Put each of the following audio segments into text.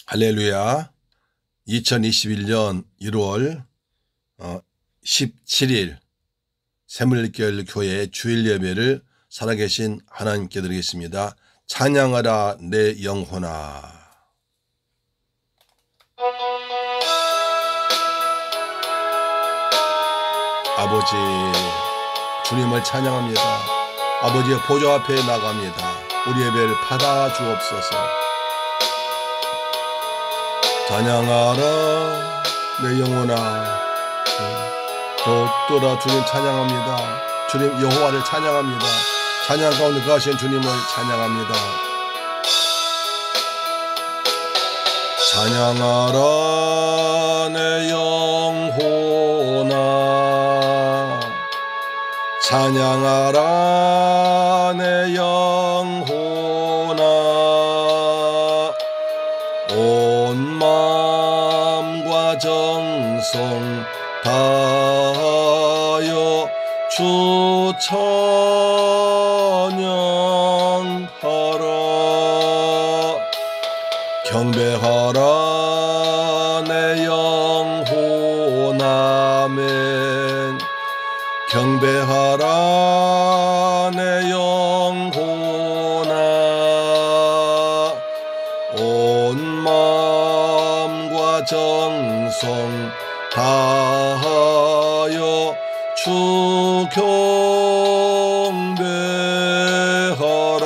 할렐루야. 2021년 1월 17일 새물결 교회 주일 예배를 살아계신 하나님께 드리겠습니다. 찬양하라 내 영혼아. 아버지, 주님을 찬양합니다. 아버지의 보좌 앞에 나갑니다. 우리 예배를 받아 주옵소서. 찬양하라 내 영혼아. 돋돌아 주님 찬양합니다. 주님 여호와를 찬양합니다. 찬양 가운데 거하신 주님을 찬양합니다. 찬양하라 내 영혼아. 찬양하라 내 영혼아. 온 마음과 정성 다하여 주 찬양하라. 경배하라 내 영혼아. 아멘. 경배하라 내 영혼아. 온 마음과 정성 다하여 주 경배하라.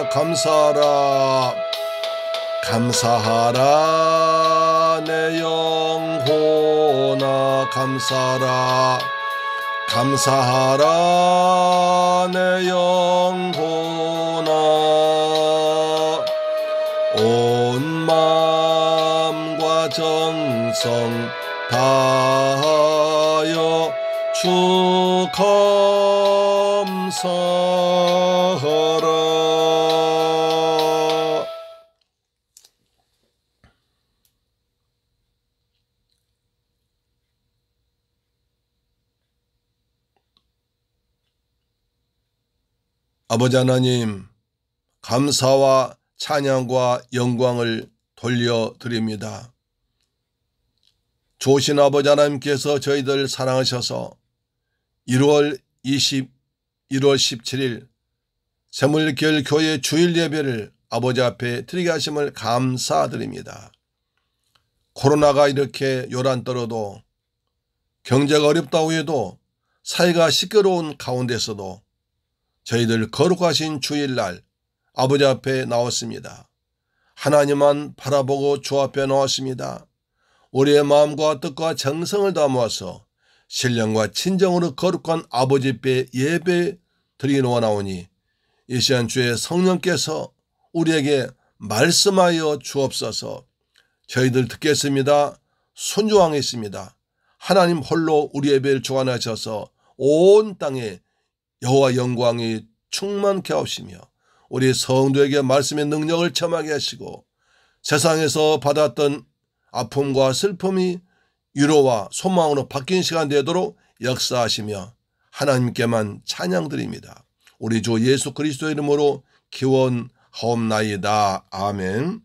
감사하라. 감사하라 내 영혼아. 감사하라. 감사하라 내 영혼아. 온 마음과 정성 다하여 주 감사하라. 아버지 하나님, 감사와 찬양과 영광을 돌려드립니다. 좋으신 아버지 하나님께서 저희들 사랑하셔서 1월 17일 새물결 교회 주일 예배를 아버지 앞에 드리게 하심을 감사드립니다. 코로나가 이렇게 요란 떨어도, 경제가 어렵다고 해도, 사회가 시끄러운 가운데서도 저희들 거룩하신 주일날 아버지 앞에 나왔습니다. 하나님만 바라보고 주 앞에 나왔습니다. 우리의 마음과 뜻과 정성을 담아서 신령과 친정으로 거룩한 아버지 앞에 예배 드리러 나오니 이 시간 주의 성령께서 우리에게 말씀하여 주옵소서. 저희들 듣겠습니다. 순종하겠습니다. 하나님 홀로 우리 예배를 주관하셔서 온 땅에 여호와 영광이 충만케 하시며 우리 성도에게 말씀의 능력을 체험하게 하시고 세상에서 받았던 아픔과 슬픔이 위로와 소망으로 바뀐 시간 되도록 역사하시며 하나님께만 찬양드립니다. 우리 주 예수 그리스도의 이름으로 기원하옵나이다. 아멘.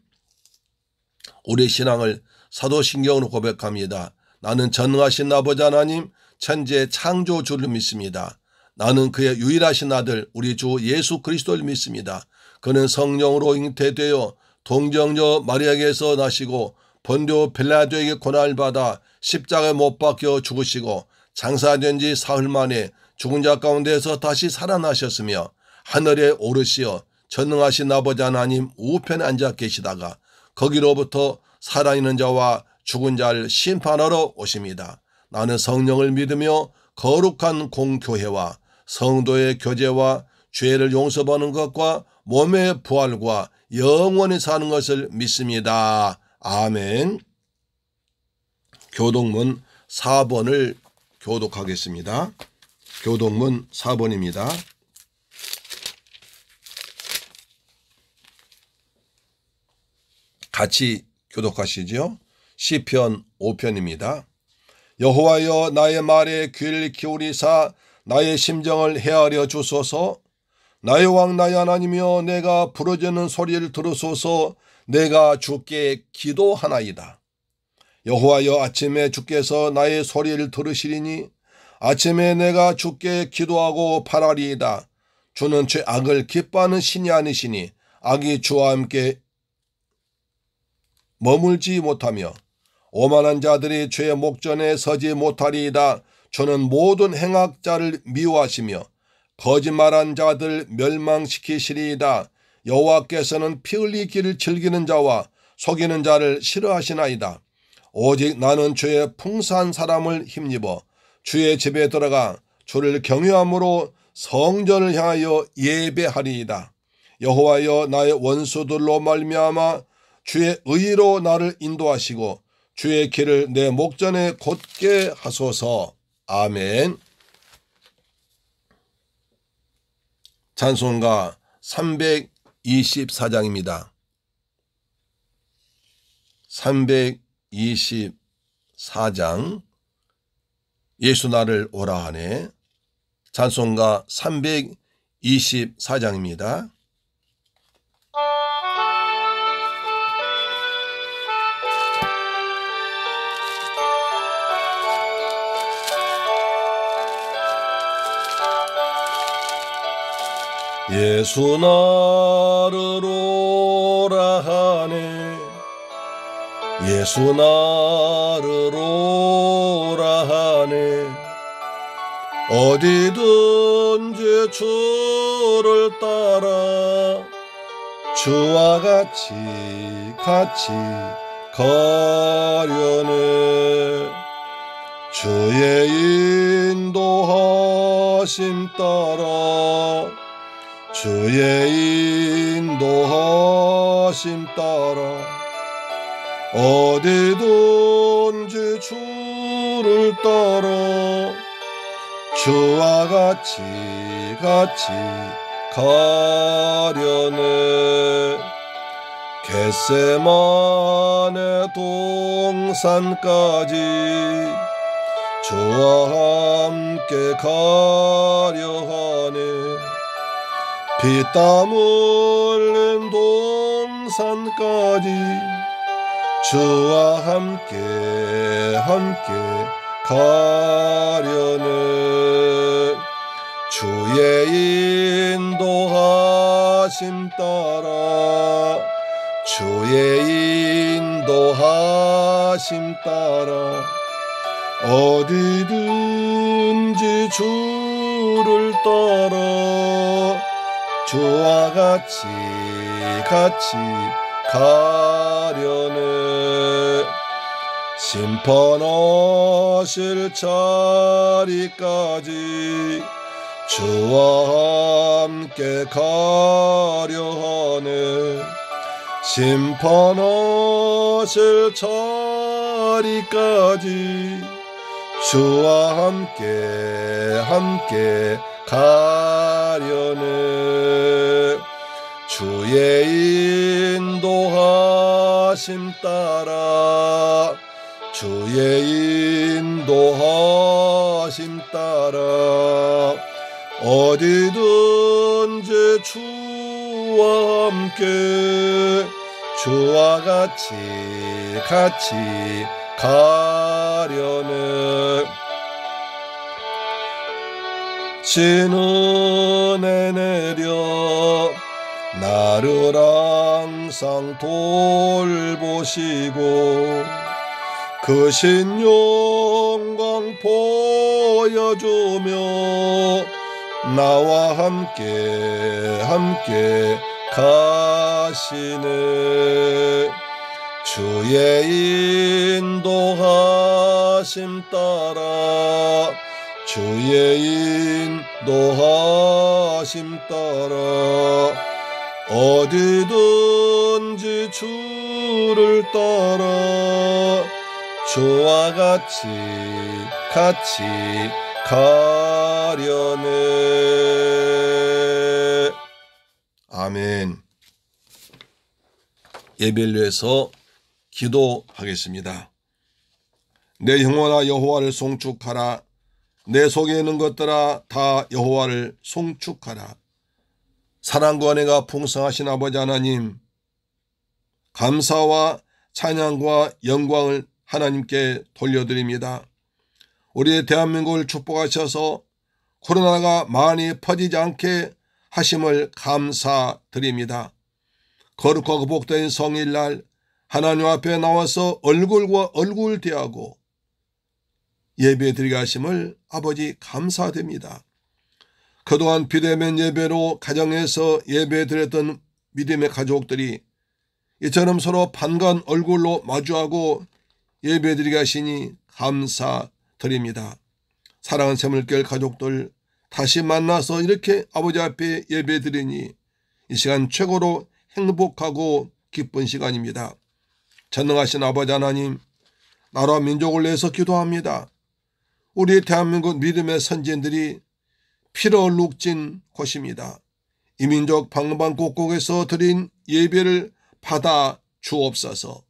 우리 신앙을 사도신경으로 고백합니다. 나는 전능하신 아버지 하나님 천지의 창조주를 믿습니다. 나는 그의 유일하신 아들 우리 주 예수 그리스도를 믿습니다. 그는 성령으로 잉태되어 동정녀 마리아에게서 나시고 본디오 빌라도에게 고난을 받아 십자가에 못 박혀 죽으시고 장사된 지 사흘 만에 죽은 자 가운데서 다시 살아나셨으며 하늘에 오르시어 전능하신 아버지 하나님 우편에 앉아 계시다가 거기로부터 살아있는 자와 죽은 자를 심판하러 오십니다. 나는 성령을 믿으며 거룩한 공교회와 성도의 교제와 죄를 용서받는 것과 몸의 부활과 영원히 사는 것을 믿습니다. 아멘. 교독문 4번을 교독하겠습니다. 교독문 4번입니다. 같이 교독하시죠. 시편 5편입니다. 여호와여 나의 말에 귀를 기울이사 나의 심정을 헤아려 주소서. 나의 왕 나의 하나님이여 내가 부르짖는 소리를 들으소서. 내가 주께 기도하나이다. 여호와여, 아침에 주께서 나의 소리를 들으시리니 아침에 내가 주께 기도하고 바라리이다. 주는 죄악을 기뻐하는 신이 아니시니 악이 주와 함께 머물지 못하며 오만한 자들이 죄의 목전에 서지 못하리이다. 주는 모든 행악자를 미워하시며 거짓말한 자들 멸망시키시리이다. 여호와께서는 피 흘리기를 즐기는 자와 속이는 자를 싫어하시나이다. 오직 나는 주의 풍성한 사람을 힘입어 주의 집에 들어가 주를 경외함으로 성전을 향하여 예배하리이다. 여호와여, 나의 원수들로 말미암아 주의 의로 나를 인도하시고 주의 길을 내 목전에 곧게 하소서. 아멘. 찬송가 324장입니다. 324장 예수 나를 오라 하네. 찬송가 324장입니다. 예수 나를 오라 하네. 예수 나를 오라 하네. 어디든지 주를 따라 주와 같이 가려네. 주의 인도하심 따라 주의 인도하심 따라 어디든지 주를 따라 주와 같이 가려네. 겟세마네 동산까지 주와 함께 가려 하네. 피땀 흘린 동산까지 주와 함께 가려네. 주의 인도하심 따라 주의 인도하심 따라 어디든지 주를 따라 주와 같이 가려네. 심판하실 자리까지 주와 함께 가려 하네. 심판하실 자리까지 주와 함께 가려네. 주의 인도하심 따라 주의 인도하심 따라 어디든지 주와 함께 주와 같이 가려네. 신은혜 내려 나를 항상 돌보시고 그 신영광 보여주며 나와 함께 가시네. 주의 인도하심 따라 주의 인도하심 따라 어디든지 주를 따라 주와 같이 가려네. 아멘. 예배를위해서 기도하겠습니다. 내 영혼아 여호와를 송축하라. 내 속에 있는 것들아 다 여호와를 송축하라. 사랑과 은혜가 풍성하신 아버지 하나님, 감사와 찬양과 영광을 하나님께 돌려드립니다. 우리 대한민국을 축복하셔서 코로나가 많이 퍼지지 않게 하심을 감사드립니다. 거룩하고 복된 성일날 하나님 앞에 나와서 얼굴과 얼굴 대하고 예배드리게 하심을 아버지 감사드립니다. 그동안 비대면 예배로 가정에서 예배드렸던 믿음의 가족들이 이처럼 서로 반가운 얼굴로 마주하고 예배드리게 하시니 감사드립니다. 사랑하는 새물교회 가족들 다시 만나서 이렇게 아버지 앞에 예배드리니 이 시간 최고로 행복하고 기쁜 시간입니다. 전능하신 아버지 하나님, 나라와 민족을 위해서 기도합니다. 우리 대한민국 믿음의 선진들이 피로 얼룩진 곳입니다. 이 민족 방방곡곡에서 드린 예배를 받아 주옵소서.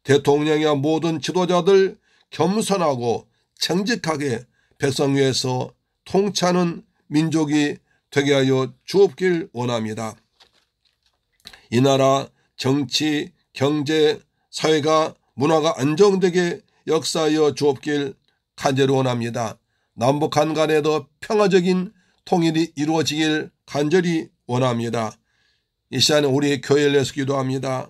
대통령이야 모든 지도자들 겸손하고 정직하게 백성 위에서 통치하는 민족이 되게 하여 주옵길 원합니다. 이 나라 정치, 경제, 사회가 문화가 안정되게 역사하여 주옵길 간절히 원합니다. 남북한 간에도 평화적인 통일이 이루어지길 간절히 원합니다. 이 시간에 우리 교회를 위해서 기도합니다.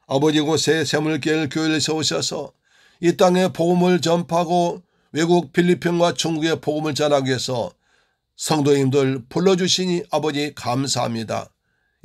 아버지 곳에 새물교회 교회를 세우셔서 이 땅에 복음을 전파하고 외국 필리핀과 중국에 복음을 전하기 위해서 성도님들 불러주시니 아버지 감사합니다.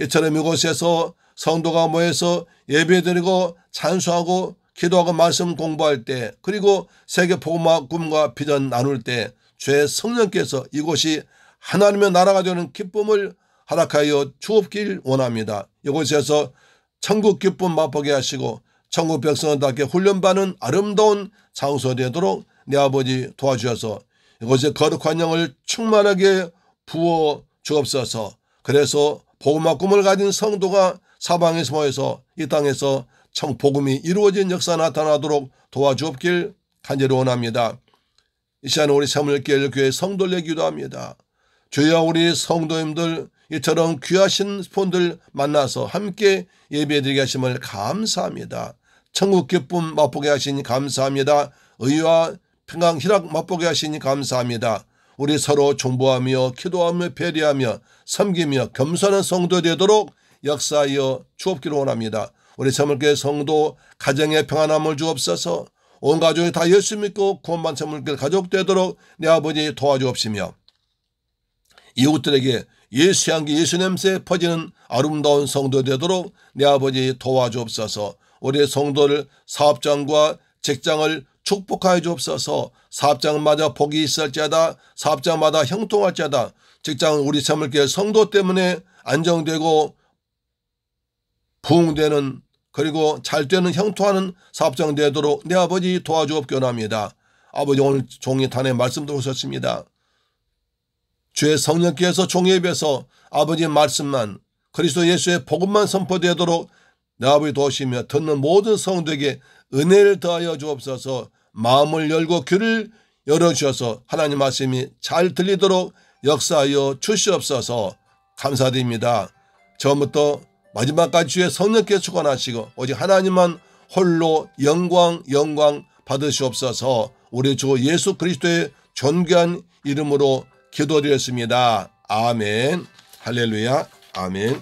이처럼 이곳에서 성도가 모여서 예배드리고 찬송하고 기도하고 말씀 공부할 때, 그리고 세계 복음화 꿈과 비전 나눌 때 주의 성령께서 이곳이 하나님의 나라가 되는 기쁨을 허락하여 주옵길 원합니다. 이곳에서 천국 기쁨 맛보게 하시고 천국 백성들에게 훈련받는 아름다운 장소 되도록 내 아버지 도와주셔서 이곳에 거룩한 영을 충만하게 부어 주옵소서. 그래서 복음화 꿈을 가진 성도가 사방에서 모여서 이 땅에서 복음이 이루어진 역사 나타나도록 도와주옵길 간절히 원합니다. 이 시간에 우리 새물교회 교회 성도를 기도합니다. 주여, 우리 성도님들 이처럼 귀하신 분들 만나서 함께 예배드리게 하심을 감사합니다. 천국 기쁨 맛보게 하시니 감사합니다. 의와 평강 희락 맛보게 하시니 감사합니다. 우리 서로 존부하며 기도하며 배려하며 섬기며 겸손한 성도 되도록 역사하여 주옵기를 원합니다. 우리 새물교회 성도 가정의 평안함을 주옵소서. 온 가족이 다 예수 믿고 구원받은 새물교회 가족 되도록 내 아버지 도와주옵시며 이웃들에게 예수 향기 예수 냄새 퍼지는 아름다운 성도 되도록 내 아버지 도와주옵소서. 우리 성도를 사업장과 직장을 축복하여 주옵소서. 사업장마다 복이 있을지어다. 사업장마다 형통할지어다. 직장은 우리 새물교회 성도 때문에 안정되고 부흥되는, 그리고 잘되는 형통하는 사업장 되도록 내 아버지 도와주옵기 원합니다. 아버지, 오늘 종이 단에 말씀 들으셨습니다. 주의 성령께서 종에 비해서 아버지의 말씀만, 그리스도 예수의 복음만 선포되도록 내 아버지 도우시며 듣는 모든 성도에게 은혜를 더하여 주옵소서. 마음을 열고 귀를 열어주셔서 하나님 말씀이 잘 들리도록 역사하여 주시옵소서. 감사드립니다. 처음부터 마지막까지 주의 성령께서 주관하시고 오직 하나님만 홀로 영광 받으시옵소서. 우리 주 예수 그리스도의 존귀한 이름으로 기도드렸습니다. 아멘. 할렐루야. 아멘.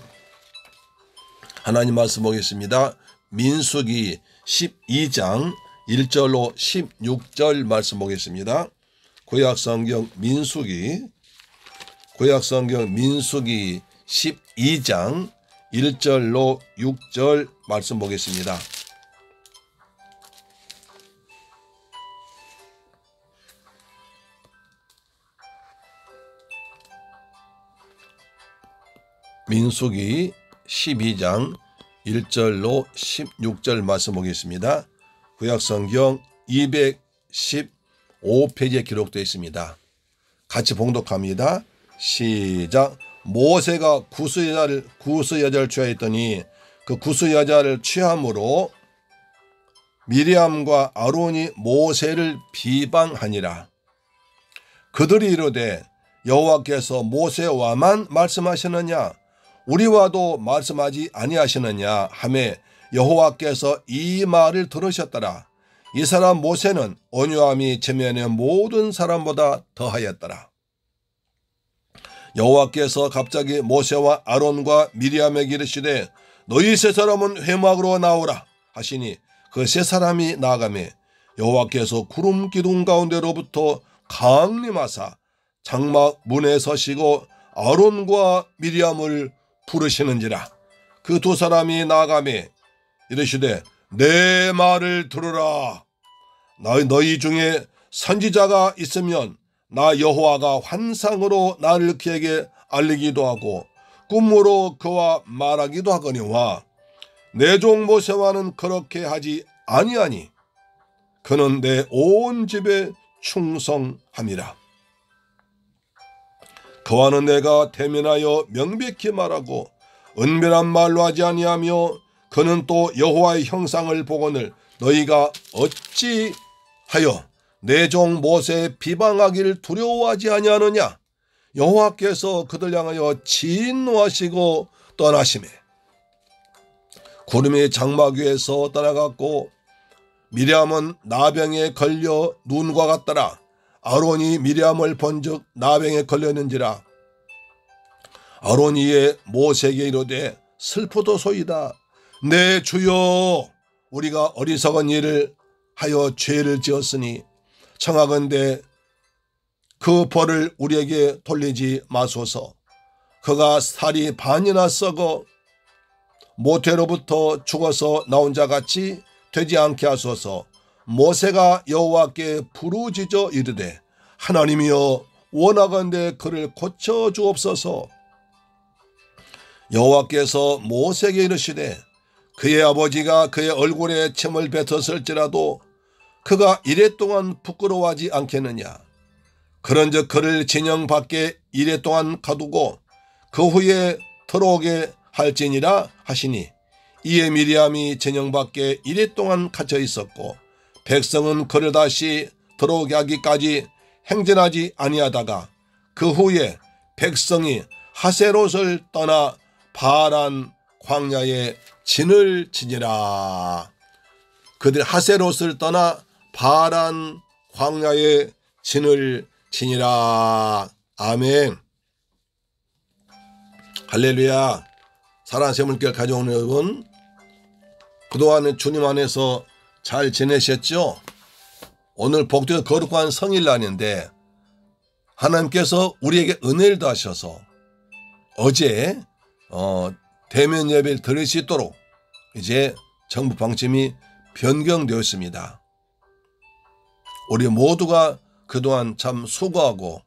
하나님 말씀 보겠습니다. 민수기 12장 1절로 16절 말씀 보겠습니다. 구약성경 민수기 12장 1절로 6절 말씀 보겠습니다. 민수기 12장 1절로 16절 말씀 보겠습니다. 구약성경 215페이지에 기록되어 있습니다. 같이 봉독합니다. 시작. 모세가 구스 여자를 취하였더니 그 구스 여자를 취함으로 미리암과 아론이 모세를 비방하니라. 그들이 이르되 여호와께서 모세와만 말씀하시느냐 우리와도 말씀하지 아니하시느냐 하매 여호와께서 이 말을 들으셨더라. 이 사람 모세는 온유함이 지면의 모든 사람보다 더하였더라. 여호와께서 갑자기 모세와 아론과 미리암에게 이르시되 너희 세 사람은 회막으로 나오라 하시니 그 세 사람이 나아가매 여호와께서 구름 기둥 가운데로부터 강림하사 장막 문에 서시고 아론과 미리암을 부르시는지라. 그 두 사람이 나아가매 이르시되 내 말을 들으라. 너희 중에 선지자가 있으면 나 여호와가 환상으로 나를 그에게 알리기도 하고 꿈으로 그와 말하기도 하거니와 내 종 모세와는 그렇게 하지 아니하니 그는 내 온 집에 충성함이라. 그와는 내가 대면하여 명백히 말하고 은밀한 말로 하지 아니하며 그는 또 여호와의 형상을 보거늘 너희가 어찌하여 내 종 모세의 비방하기를 두려워하지 아니하느냐. 여호와께서 그들 향하여 진노하시고 떠나시매 구름이 장막 위에서 떠나갔고 미리암은 나병에 걸려 눈과 같더라. 아론이 미리암을 본즉 나병에 걸렸는지라. 아론이 이에 모세에게 이르되 슬프도소이다. 내 주여 우리가 어리석은 일을 하여 죄를 지었으니 청하건대 그 벌을 우리에게 돌리지 마소서. 그가 살이 반이나 썩어 모태로부터 죽어서 나온 자같이 되지 않게 하소서. 모세가 여호와께 부르짖어 이르되 하나님이여 원하건대 그를 고쳐 주옵소서. 여호와께서 모세에게 이르시되 그의 아버지가 그의 얼굴에 침을 뱉었을지라도 그가 이랫동안 부끄러워하지 않겠느냐. 그런즉 그를 진영 밖에 이랫동안 가두고 그 후에 들어오게 할지니라 하시니 이에 미리암이 진영 밖에 이랫동안 갇혀 있었고 백성은 그를 다시 들어오게 하기까지 행진하지 아니하다가 그 후에 백성이 하세롯을 떠나 바란 광야에 진을 치니라. 그들 하세롯을 떠나 바란 광야에 진을 치니라. 아멘. 할렐루야. 사랑하는 세물교회 가족 여러분, 그동안 주님 안에서 잘 지내셨죠? 오늘 복되고 거룩한 성일날인데 하나님께서 우리에게 은혜를 더하셔서 어제 대면 예배를 드릴 수 있도록 이제 정부 방침이 변경되었습니다. 우리 모두가 그동안 참 수고하고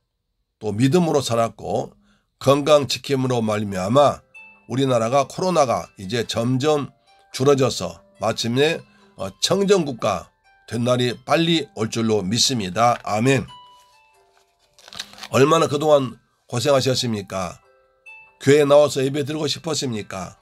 또 믿음으로 살았고 건강 지킴으로 말미암아 우리나라가 코로나가 이제 점점 줄어져서 마침내 청정국가 된 날이 빨리 올 줄로 믿습니다. 아멘. 얼마나 그동안 고생하셨습니까? 교회에 나와서 예배 드리고 싶었습니까?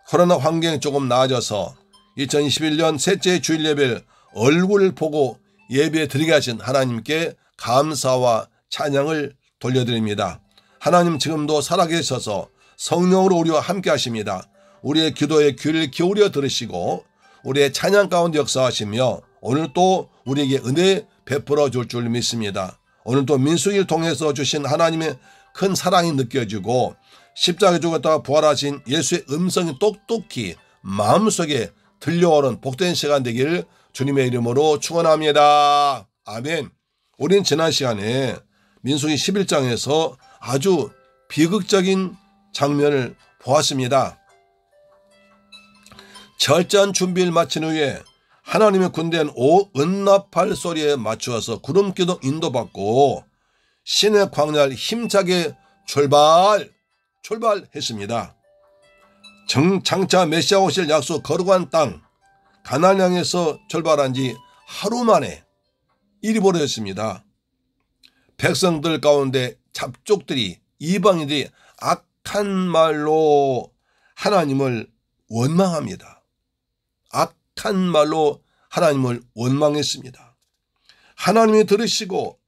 코로나 환경이 조금 나아져서 2021년 셋째 주일 예배를 얼굴을 보고 예배 드리게 하신 하나님께 감사와 찬양을 돌려드립니다. 하나님 지금도 살아계셔서 성령으로 우리와 함께 하십니다. 우리의 기도에 귀를 기울여 들으시고 우리의 찬양 가운데 역사하시며 오늘 또 우리에게 은혜 베풀어 줄 줄 믿습니다. 오늘 또 민수기를 통해서 주신 하나님의 큰 사랑이 느껴지고 십자가에 죽었다가 부활하신 예수의 음성이 똑똑히 마음속에 들려오는 복된 시간 되기를 주님의 이름으로 축원합니다. 아멘. 우린 지난 시간에 민수기 11장에서 아주 비극적인 장면을 보았습니다. 철저한 준비를 마친 후에 하나님의 군대는 은나팔 소리에 맞추어서 구름기둥 인도받고 신의 광야를 힘차게 출발했습니다. 장차 메시아 오실 약속 거룩한 땅 가나안 향해서 출발한 지 하루 만에 일이 벌어졌습니다. 백성들 가운데 잡족들이 이방인들이 악한 말로 하나님을 원망합니다. 악한 말로 하나님을 원망했습니다. 하나님이 들으시고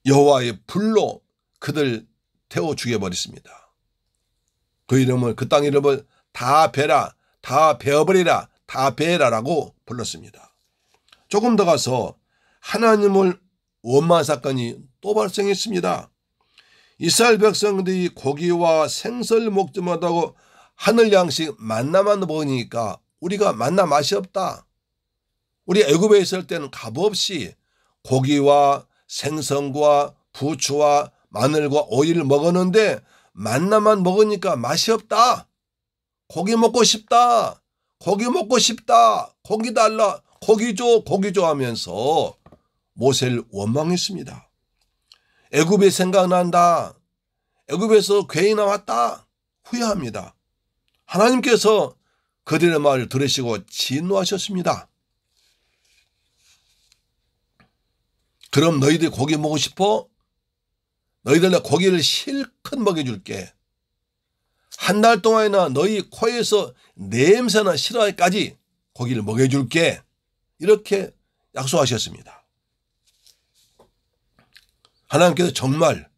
여호와의 불로 그들 태워 죽여버렸습니다. 그 땅 이름을 다 베라, 다 베어버리라, 다 베라라고 불렀습니다. 조금 더 가서 하나님을 원망한 사건이 또 발생했습니다. 이스라엘 백성들이 고기와 생선을 먹지 못하고 하늘 양식 만나만 먹으니까 우리가 만나 맛이 없다. 우리 애굽에 있을 때는 값없이 고기와 생선과 부추와 마늘과 오이를 먹었는데 만나만 먹으니까 맛이 없다. 고기 먹고 싶다. 고기 먹고 싶다. 고기 달라. 고기 줘. 고기 줘 하면서 모세를 원망했습니다. 애굽이 생각난다. 애굽에서 괴이 나왔다. 후회합니다. 하나님께서 그들의 말을 들으시고 진노하셨습니다. 그럼 너희들이 고기 먹고 싶어? 너희들 내가 고기를 실컷 먹여줄게. 한 달 동안이나 너희 코에서 냄새나 싫어하기까지 고기를 먹여줄게. 이렇게 약속하셨습니다. 하나님께서 정말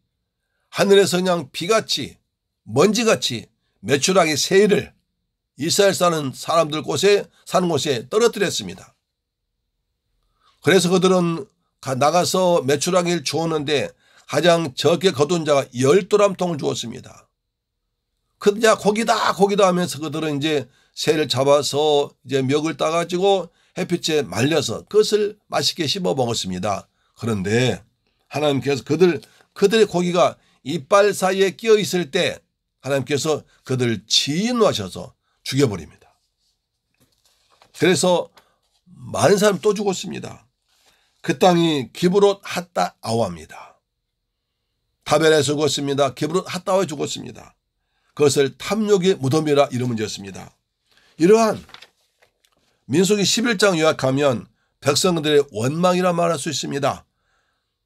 하늘에서 그냥 비같이 먼지같이 메추라기 새를 이스라엘 사는 사람들 사는 곳에 떨어뜨렸습니다. 그래서 그들은 나가서 메추라기를 주었는데 가장 적게 거둔 자가 12람통을 주었습니다. 그냥 고기다 고기다 하면서 그들은 이제 새를 잡아서 이제 멱을 따가지고 햇빛에 말려서 그것을 맛있게 씹어 먹었습니다. 그런데 하나님께서 그들의 고기가 이빨 사이에 끼어 있을 때 하나님께서 그들을 진노하셔서 죽여버립니다. 그래서 많은 사람이 또 죽었습니다. 그 땅이 기브롯 핫다 아와입니다. 타벨에서 죽었습니다. 기브롯 핫다와에 죽었습니다. 그것을 탐욕의 무덤이라 이름을 지었습니다. 이러한 민수기 11장 요약하면 백성들의 원망이라 말할 수 있습니다.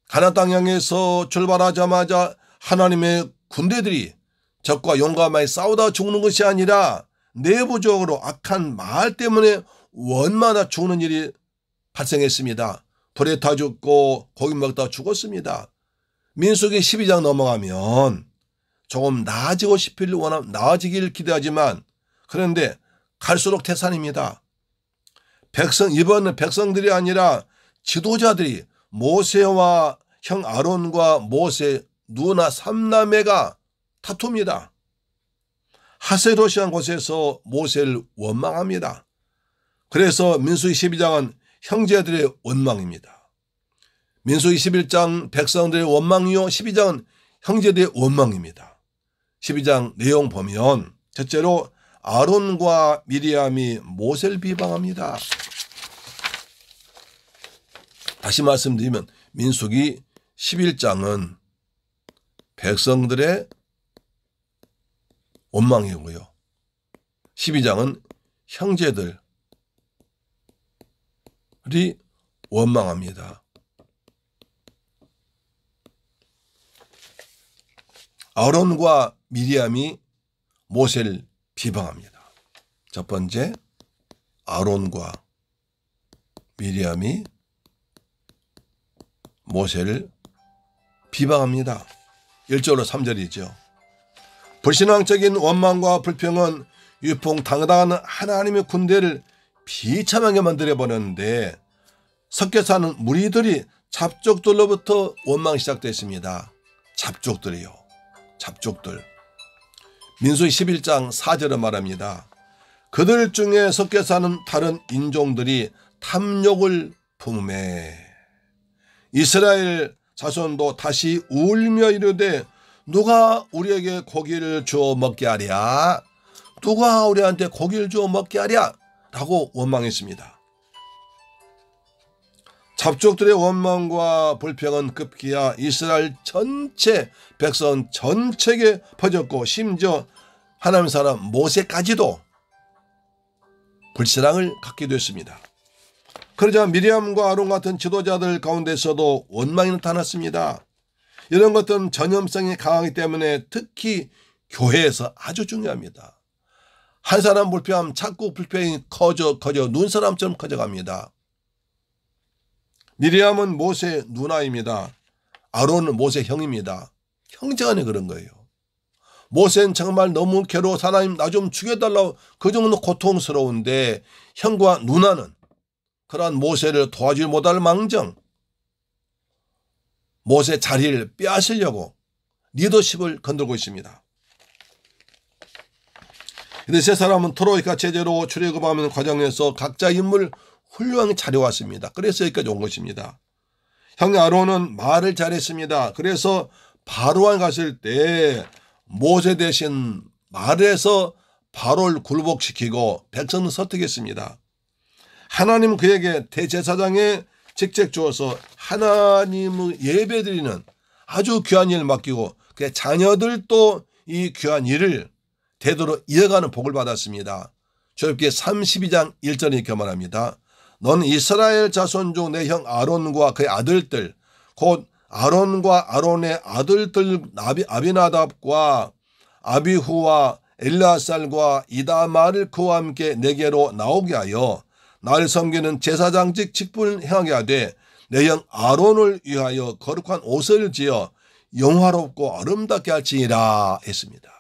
가나안 땅 향해서 출발하자마자 하나님의 군대들이 적과 용감하게 싸우다 죽는 것이 아니라 내부적으로 악한 말 때문에 원마다 죽는 일이 발생했습니다. 불에 타 죽고 고기 먹다 죽었습니다. 민수기 12장 넘어가면 조금 나아지길 기대하지만 그런데 갈수록 태산입니다. 이번은 백성들이 아니라 지도자들이 모세와 형 아론과 모세 누나 3남매가 다툽니다. 하세롯이라는 곳에서 모세를 원망합니다. 그래서 민수기 12장은 형제들의 원망입니다. 민수기 11장 백성들의 원망이요 12장은 형제들의 원망입니다. 12장 내용 보면 첫째로 아론과 미리암이 모세를 비방합니다. 다시 말씀드리면 민수기 11장은 백성들의 원망이고요. 12장은 형제들이 원망합니다. 아론과 미리암이 모세를 비방합니다. 첫 번째, 아론과 미리암이 모세를 비방합니다. 1절로 3절이죠. 불신앙적인 원망과 불평은 위풍당당한 하나님의 군대를 비참하게 만들어버렸는데 섞여 사는 무리들이 잡족들로부터 원망이 시작됐습니다. 잡족들이요. 잡족들. 민수기 11장 4절은 말합니다. 그들 중에 섞여 사는 다른 인종들이 탐욕을 품음에 이스라엘 자손도 다시 울며 이르되 누가 우리에게 고기를 주어 먹게 하랴? 누가 우리한테 고기를 주어 먹게 하랴? 라고 원망했습니다. 잡족들의 원망과 불평은 급기야 이스라엘 전체 백성 전체에게 퍼졌고 심지어 하나님 사람 모세까지도 불신앙을 갖게 됐습니다. 그러자 미리암과 아론 같은 지도자들 가운데서도 원망이 나타났습니다. 이런 것들은 전염성이 강하기 때문에 특히 교회에서 아주 중요합니다. 한 사람 불평하면 자꾸 불평이 커져 눈사람처럼 커져갑니다. 미리암은 모세 누나입니다. 아론은 모세 형입니다. 형제간에 그런 거예요. 모세는 정말 너무 괴로워서 하나님 나 좀 죽여달라고 그 정도 고통스러운데 형과 누나는 그러한 모세를 도와주지 못할 망정 모세 자리를 빼앗으려고 리더십을 건들고 있습니다. 근데 세 사람은 트로이카 체제로 출애굽하는 과정에서 각자 인물을 훌륭하게 차려왔습니다. 그래서 여기까지 온 것입니다. 형 아론은 말을 잘했습니다. 그래서 바로왕 갔을 때 모세 대신 말해서 바로를 굴복시키고 백성을 설득했습니다. 하나님은 그에게 대제사장의 직책 주어서 하나님의 예배드리는 아주 귀한 일을 맡기고 그의 자녀들도 이 귀한 일을 대대로 이어가는 복을 받았습니다. 출애굽기 32장 1절에 이렇게 말합니다. 넌 이스라엘 자손 중 내 형 아론과 그의 아들들 곧 아론과 아론의 아들들 아비나답과 아비후와 엘르아살과 이다말을 그와 함께 내게로 나오게 하여 나를 섬기는 제사장직 직분을 행하게 하되 내 형 아론을 위하여 거룩한 옷을 지어 영화롭고 아름답게 할지니라 했습니다.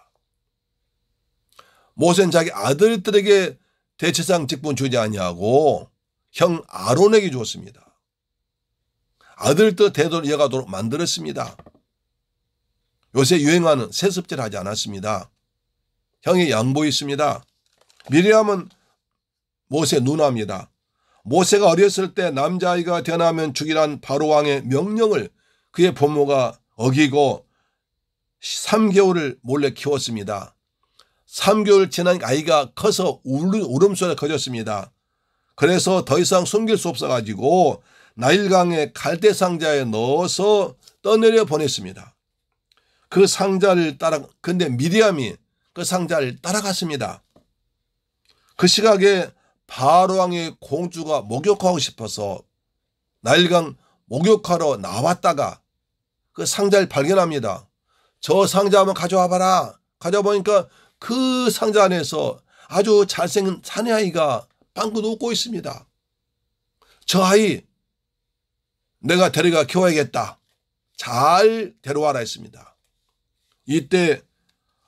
모세는 자기 아들들에게 대제사장 직분 주지 아니하고 형 아론에게 주었습니다. 아들도 대대로 이어가도록 만들었습니다. 요새 유행하는 세습제를 하지 않았습니다. 형이 양보했습니다. 미리암은 모세 누나입니다. 모세가 어렸을 때 남자아이가 태어나면 죽이란 바로왕의 명령을 그의 부모가 어기고 3개월을 몰래 키웠습니다. 3개월 지난 아이가 커서 울음소리가 커졌습니다. 그래서 더 이상 숨길 수 없어가지고 나일강의 갈대 상자에 넣어서 떠내려 보냈습니다. 그 상자를 근데 미리암이 그 상자를 따라갔습니다. 그 시각에 바로왕의 공주가 목욕하고 싶어서 나일강 목욕하러 나왔다가 그 상자를 발견합니다. 저 상자 한번 가져와 봐라. 가져보니까 그 상자 안에서 아주 잘생긴 사내아이가 방긋 웃고 있습니다. 저 아이 내가 데려가 키워야겠다. 잘 데려와라 했습니다. 이때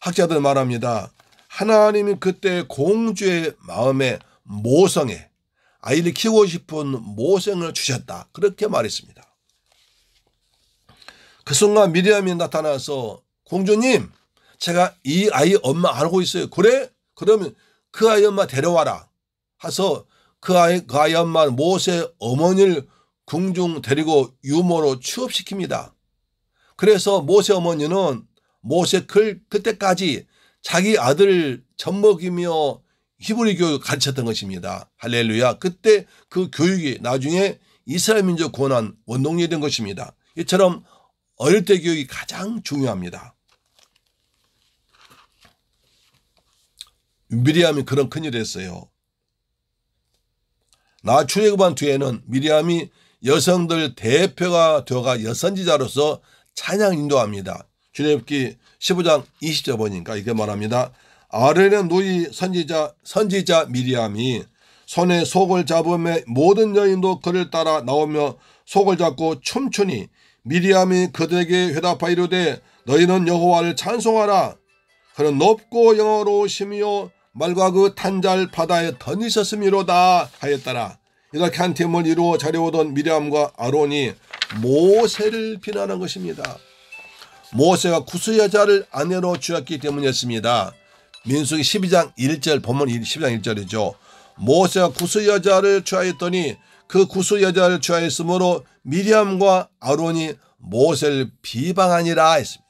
학자들 말합니다. 하나님이 그때 공주의 마음에 모성에 아이를 키우고 싶은 모성을 주셨다. 그렇게 말했습니다. 그 순간 미리암이 나타나서 공주님 제가 이 아이 엄마 알고 있어요. 그래? 그러면 그 아이 엄마 데려와라. 해서 그 아이 엄마 모세 어머니를 궁중 데리고 유모로 취업시킵니다. 그래서 모세 어머니는 모세 그때까지 자기 아들을 젖먹이며 히브리 교육을 가르쳤던 것입니다. 할렐루야. 그때 그 교육이 나중에 이스라엘 민족 구원한 원동력이 된 것입니다. 이처럼 어릴 때 교육이 가장 중요합니다. 미리암이 그런 큰일을 했어요. 나 출애굽한 뒤에는 미리암이 여성들 대표가 되어가 여선지자로서 찬양 인도합니다. 출애굽기 15장 20절 보니까 이렇게 말합니다. 아론의 누이 선지자 미리암이 손에 속을 잡으며 모든 여인도 그를 따라 나오며 속을 잡고 춤추니 미리암이 그들에게 회답하이르되 너희는 여호와를 찬송하라. 그는 높고 영어로우시며 말과 그 탄자를 바다에 던지셨음이로다 하였더라. 이렇게 한 팀을 이루어 자려오던 미리암과 아론이 모세를 비난한 것입니다. 모세가 구스 여자를 아내로 주었기 때문이었습니다. 민수기 12장 1절 본문 12장 1절이죠. 모세가 구스 여자를 취하였더니 그 구스 여자를 취하였으므로 미리암과 아론이 모세를 비방하니라 했습니다.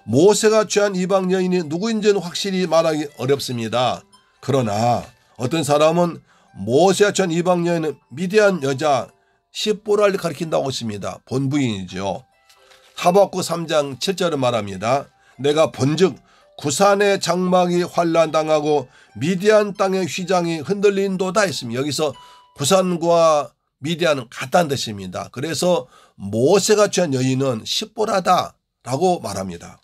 모세가 취한 이방 여인이 누구인지는 확실히 말하기 어렵습니다. 그러나 어떤 사람은 모세가 취한 이방 여인은 미디안 여자 시보라를 가리킨다고 했습니다. 본부인이죠. 하박국 3장 7절을 말합니다. 내가 본즉 구산의 장막이 환란당하고 미디안 땅의 휘장이 흔들린도다 했습니다. 여기서 구산과 미디안은 같다는 뜻입니다. 그래서 모세가 취한 여인은 시보라다라고 말합니다.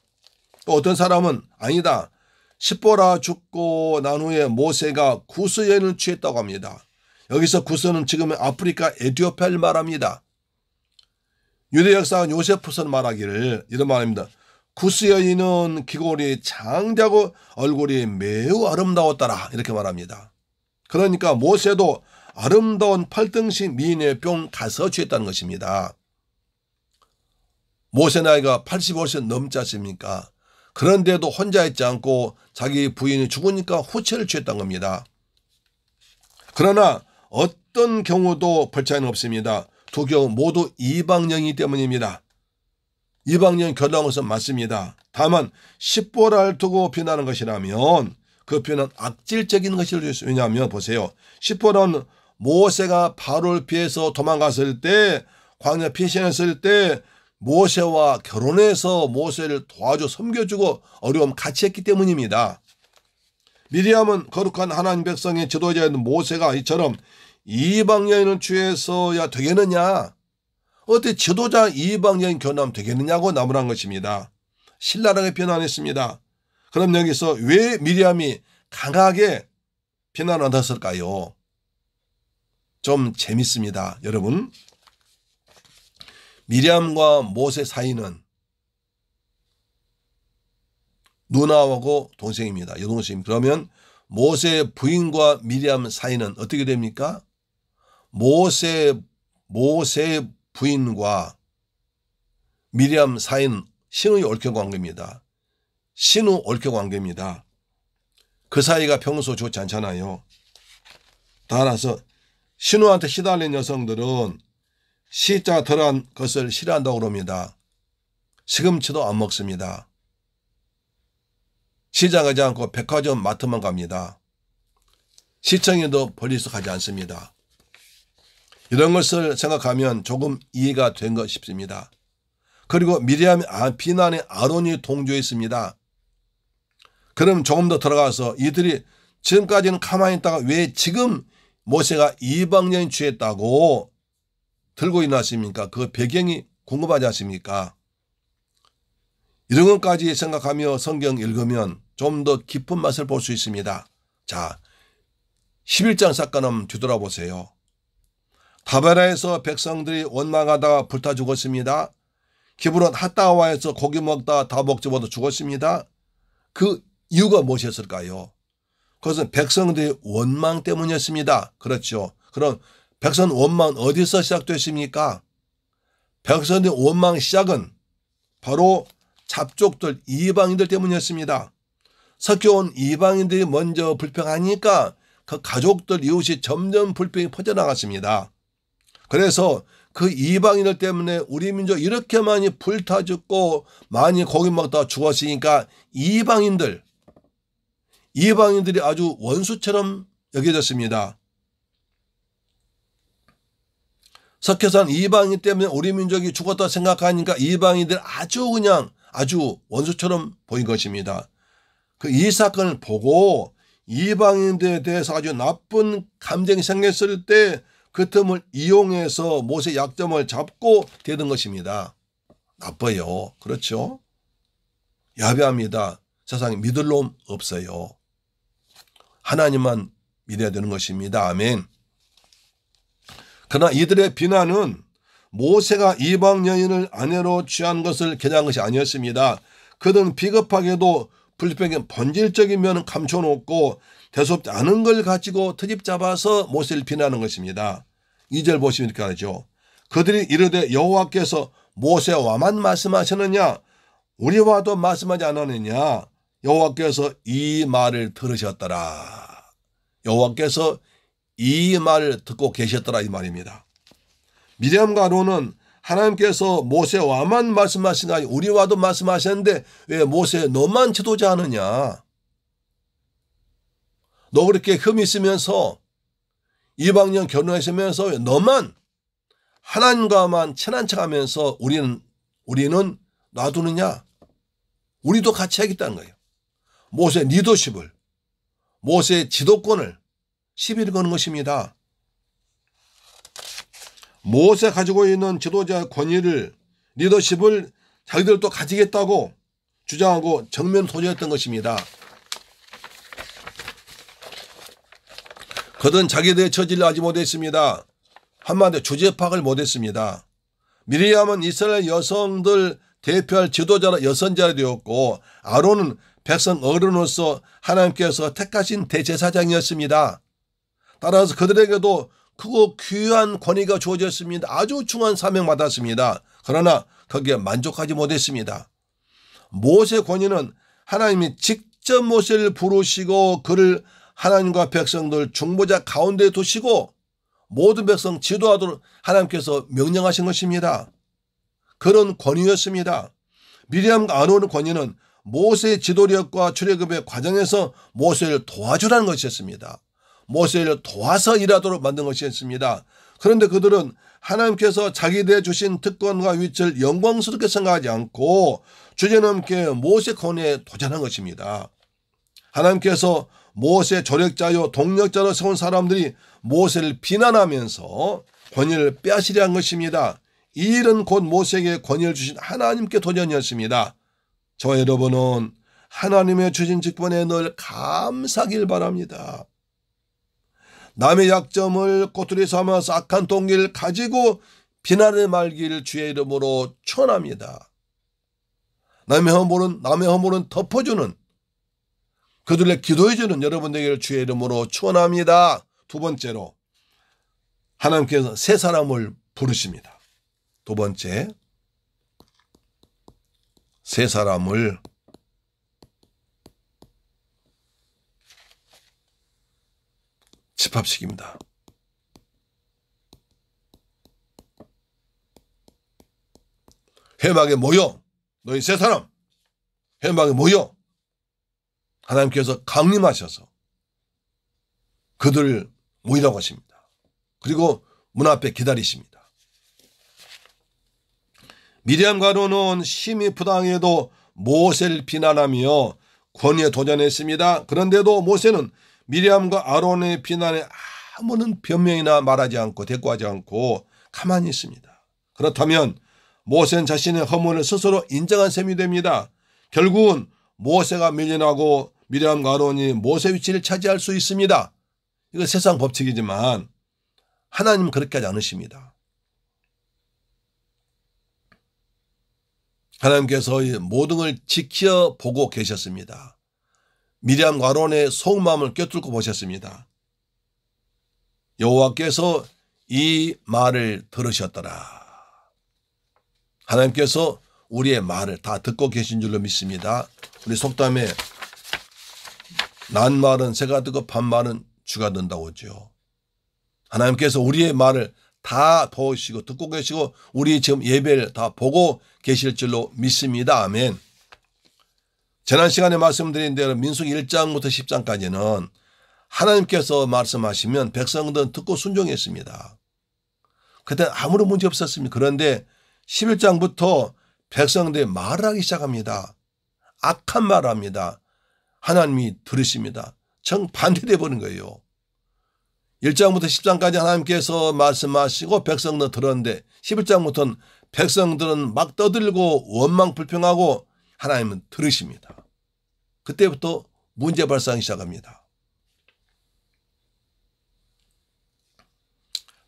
또 어떤 사람은 아니다. 시보라 죽고 난 후에 모세가 구스 여인을 취했다고 합니다. 여기서 구스는 지금의 아프리카 에티오피아를 말합니다. 유대 역사관 요세푸스는 말하기를 이런 말입니다. 구스 여인은 귀골이 장대하고 얼굴이 매우 아름다웠더라 이렇게 말합니다. 그러니까 모세도 아름다운 팔등신 미인의 뿅 가서 취했다는 것입니다. 모세 나이가 85세 넘지 않습니까? 그런데도 혼자 있지 않고 자기 부인이 죽으니까 후체를 취했던 겁니다. 그러나 어떤 경우도 별 차이는 없습니다. 두 경우 모두 이방령이기 때문입니다. 이방령 결혼한 것은 맞습니다. 다만 십보라를 두고 비난하는 것이라면 그 비난은 악질적인 것일 수 있어요. 왜냐하면 보세요. 십보라는 모세가 바로를 피해서 도망갔을 때 광야 피신했을 때 모세와 결혼해서 모세를 도와줘 섬겨주고 어려움 같이 했기 때문입니다. 미리암은 거룩한 하나님 백성의 지도자인 모세가 이처럼 이방 여인을 취해서야 되겠느냐, 어떻게 지도자 이방 여인 결혼하면 되겠느냐고 나무란 것입니다. 신랄하게 비난했습니다. 그럼 여기서 왜 미리암이 강하게 비난을 받았을까요? 좀 재밌습니다. 여러분, 미리암과 모세 사이는 누나하고 동생입니다. 여동생. 그러면 모세 부인과 미리암 사이는 어떻게 됩니까? 모세 부인과 미리암 사이는 신의 얽혀 관계입니다. 신우 얽혀 관계입니다. 그 사이가 평소 좋지 않잖아요. 따라서 신우한테 시달린 여성들은 시자 덜한 것을 싫어한다고 그럽니다. 시금치도 안 먹습니다. 시장 가지 않고 백화점 마트만 갑니다. 시청에도 벌리서 가지 않습니다. 이런 것을 생각하면 조금 이해가 된 것 싶습니다. 그리고 미리암의 비난에 아론이 동조했습니다. 그럼 조금 더 들어가서 이들이 지금까지는 가만히 있다가 왜 지금 모세가 이방여인 취했다고 들고 일어났습니까? 그 배경이 궁금하지 않습니까? 이런 것까지 생각하며 성경 읽으면 좀 더 깊은 맛을 볼 수 있습니다. 자, 11장 사건 한번 뒤돌아보세요. 다베라에서 백성들이 원망하다가 불타 죽었습니다. 기브론 핫다와에서 고기 먹다 다 먹지 못해 죽었습니다. 그 이유가 무엇이었을까요? 그것은 백성들의 원망 때문이었습니다. 그렇죠. 그럼 백성 원망은 어디서 시작됐습니까? 백성들의 원망 시작은 바로 잡족들 이방인들 때문이었습니다. 섞여온 이방인들이 먼저 불평하니까 그 가족들 이웃이 점점 불평이 퍼져나갔습니다. 그래서 그 이방인들 때문에 우리 민족 이렇게 많이 불타 죽고 많이 고기 먹다가 죽었으니까 이방인들이 아주 원수처럼 여겨졌습니다. 석회산 이방인 때문에 우리 민족이 죽었다 생각하니까 이방인들 아주 원수처럼 보인 것입니다. 그 이 사건을 보고 이방인들에 대해서 아주 나쁜 감정이 생겼을 때 그 틈을 이용해서 모세 약점을 잡고 대든 것입니다. 나빠요. 그렇죠? 야비합니다. 세상에 믿을 놈 없어요. 하나님만 믿어야 되는 것입니다. 아멘. 그러나 이들의 비난은 모세가 이방 여인을 아내로 취한 것을 겨냥한 것이 아니었습니다. 그들은 비겁하게도 불평의 본질적인 면은 감춰놓고 대수롭지 않은 걸 가지고 트집 잡아서 모세를 비난하는 것입니다. 2절 보시면 이렇게 하죠. 그들이 이르되 여호와께서 모세와만 말씀하셨느냐 우리와도 말씀하지 않았느냐 여호와께서 이 말을 들으셨더라. 여호와께서 이 말을 듣고 계셨더라 이 말입니다. 미리암과 아론은 하나님께서 모세와만 말씀하신 거 아니고 우리와도 말씀하셨는데 왜 모세 너만 지도자 하느냐. 너 그렇게 흠이 있으면서 이방인 결혼했으면서 왜 너만 하나님과만 친한 척하면서 우리는 놔두느냐. 우리도 같이 하겠다는 거예요. 모세 리더십을 모세의 지도권을 시비를 거는 것입니다. 모세 가지고 있는 지도자의 권위를 리더십을 자기들도 가지겠다고 주장하고 정면 도전했던 것입니다. 그들은 자기들의 처지를 알지 못했습니다. 한마디로 주제 파악을 못했습니다. 미리암은 이스라엘 여성들 대표할 지도자로 여선자로 되었고 아론은 백성 어른으로서 하나님께서 택하신 대제사장이었습니다. 따라서 그들에게도 크고 귀한 권위가 주어졌습니다. 아주 중요한 사명 받았습니다. 그러나 거기에 만족하지 못했습니다. 모세 권위는 하나님이 직접 모세를 부르시고 그를 하나님과 백성들 중보자 가운데 두시고 모든 백성 지도하도록 하나님께서 명령하신 것입니다. 그런 권위였습니다. 미리암과 아론의 권위는 모세의 지도력과 출애굽의 과정에서 모세를 도와주라는 것이었습니다. 모세를 도와서 일하도록 만든 것이었습니다. 그런데 그들은 하나님께서 자기들에 주신 특권과 위치를 영광스럽게 생각하지 않고 주제넘게 모세 권위에 도전한 것입니다. 하나님께서 모세 조력자요 동력자로 세운 사람들이 모세를 비난하면서 권위를 빼앗으려 한 것입니다. 이 일은 곧 모세에게 권위를 주신 하나님께 도전이었습니다. 저와 여러분은 하나님의 주신 직분에 늘 감사하길 바랍니다. 남의 약점을 꼬투리 삼아서 악한 동기를 가지고 비난하지 말기를 주의 이름으로 축원합니다. 남의 허물은 덮어주는, 그들의 기도해주는 여러분 되기를 주의 이름으로 축원합니다. 두 번째로 하나님께서 세 사람을 부르십니다. 두 번째, 세 사람을 집합시킵니다. 회막에 모여, 너희 세 사람 회막에 모여. 하나님께서 강림하셔서 그들을 모이라고 하십니다. 그리고 문 앞에 기다리십니다. 미리암과 아론은 심히 부당해도 모세를 비난하며 권위에 도전했습니다. 그런데도 모세는 미리암과 아론의 비난에 아무런 변명이나 말하지 않고 대꾸하지 않고 가만히 있습니다. 그렇다면 모세는 자신의 허물을 스스로 인정한 셈이 됩니다. 결국은 모세가 밀려나고 미리암과 아론이 모세 위치를 차지할 수 있습니다. 이거 세상 법칙이지만 하나님은 그렇게 하지 않으십니다. 하나님께서 모든 걸 지켜보고 계셨습니다. 미리암과 아론의 속마음을 꿰뚫고 보셨습니다. 여호와께서 이 말을 들으셨더라. 하나님께서 우리의 말을 다 듣고 계신 줄로 믿습니다. 우리 속담에 난 말은 새가 듣고 반 말은 쥐가 든다고 하죠. 하나님께서 우리의 말을 다 보시고 듣고 계시고 우리 지금 예배를 다 보고 계실 줄로 믿습니다. 아멘. 지난 시간에 말씀드린 대로 민수기 1장부터 10장까지는 하나님께서 말씀하시면 백성들은 듣고 순종했습니다. 그때 아무런 문제 없었습니다. 그런데 11장부터 백성들이 말을 하기 시작합니다. 악한 말을 합니다. 하나님이 들으십니다. 정반대되어 버린 거예요. 1장부터 10장까지 하나님께서 말씀하시고 백성들은 들었는데 11장부터는 백성들은 막 떠들고 원망 불평하고 하나님은 들으십니다. 그때부터 문제 발생하기 시작합니다.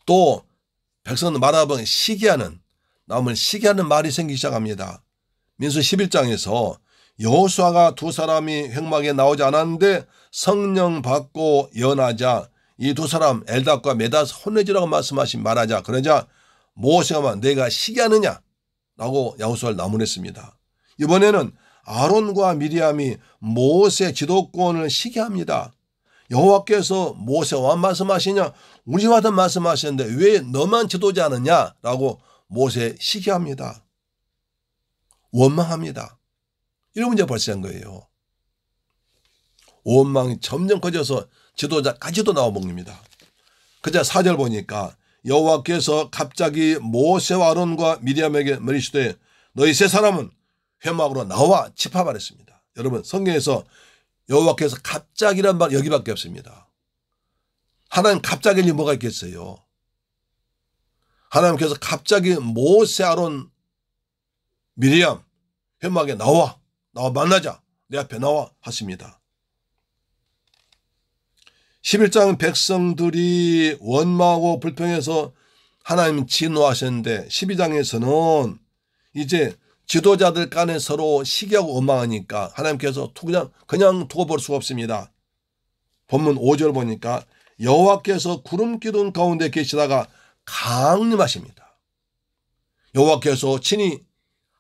또 백성들 말하면 시기하는, 남을 시기하는 말이 생기기 시작합니다. 민수 11장에서 여호수아가 두 사람이 횡막에 나오지 않았는데 성령 받고 연하자 이 두 사람 엘닷과 메닷 혼내주라고 말하자. 그러자 모세가 말 내가 시기하느냐 라고 여호수아를 나무랬습니다. 이번에는 아론과 미리암이 모세 지도권을 시기합니다. 여호와께서 모세와 말씀하시냐 우리와도 말씀하시는데 왜 너만 지도자 하느냐라고 모세 시기합니다. 원망합니다. 이런 문제가 발생한 거예요. 원망이 점점 커져서 지도자까지도 나와먹습니다. 그자 4절 보니까 여호와께서 갑자기 모세와 아론과 미리암에게 이르시되 너희 세 사람은 회막으로 나와 집합하랬습니다. 여러분 성경에서 여호와께서 갑자기란 말 여기밖에 없습니다. 하나님 갑자기 일이 뭐가 있겠어요. 하나님께서 갑자기 모세 아론 미리암 회막에 나와 만나자 내 앞에 나와 하십니다. 11장 백성들이 원망하고 불평해서 하나님 진노하셨는데 12장에서는 이제 지도자들 간에 서로 시기하고 원망하니까 하나님께서 그냥 두고 볼 수가 없습니다. 본문 5절 보니까 여호와께서 구름 기둥 가운데 계시다가 강림하십니다. 여호와께서 친히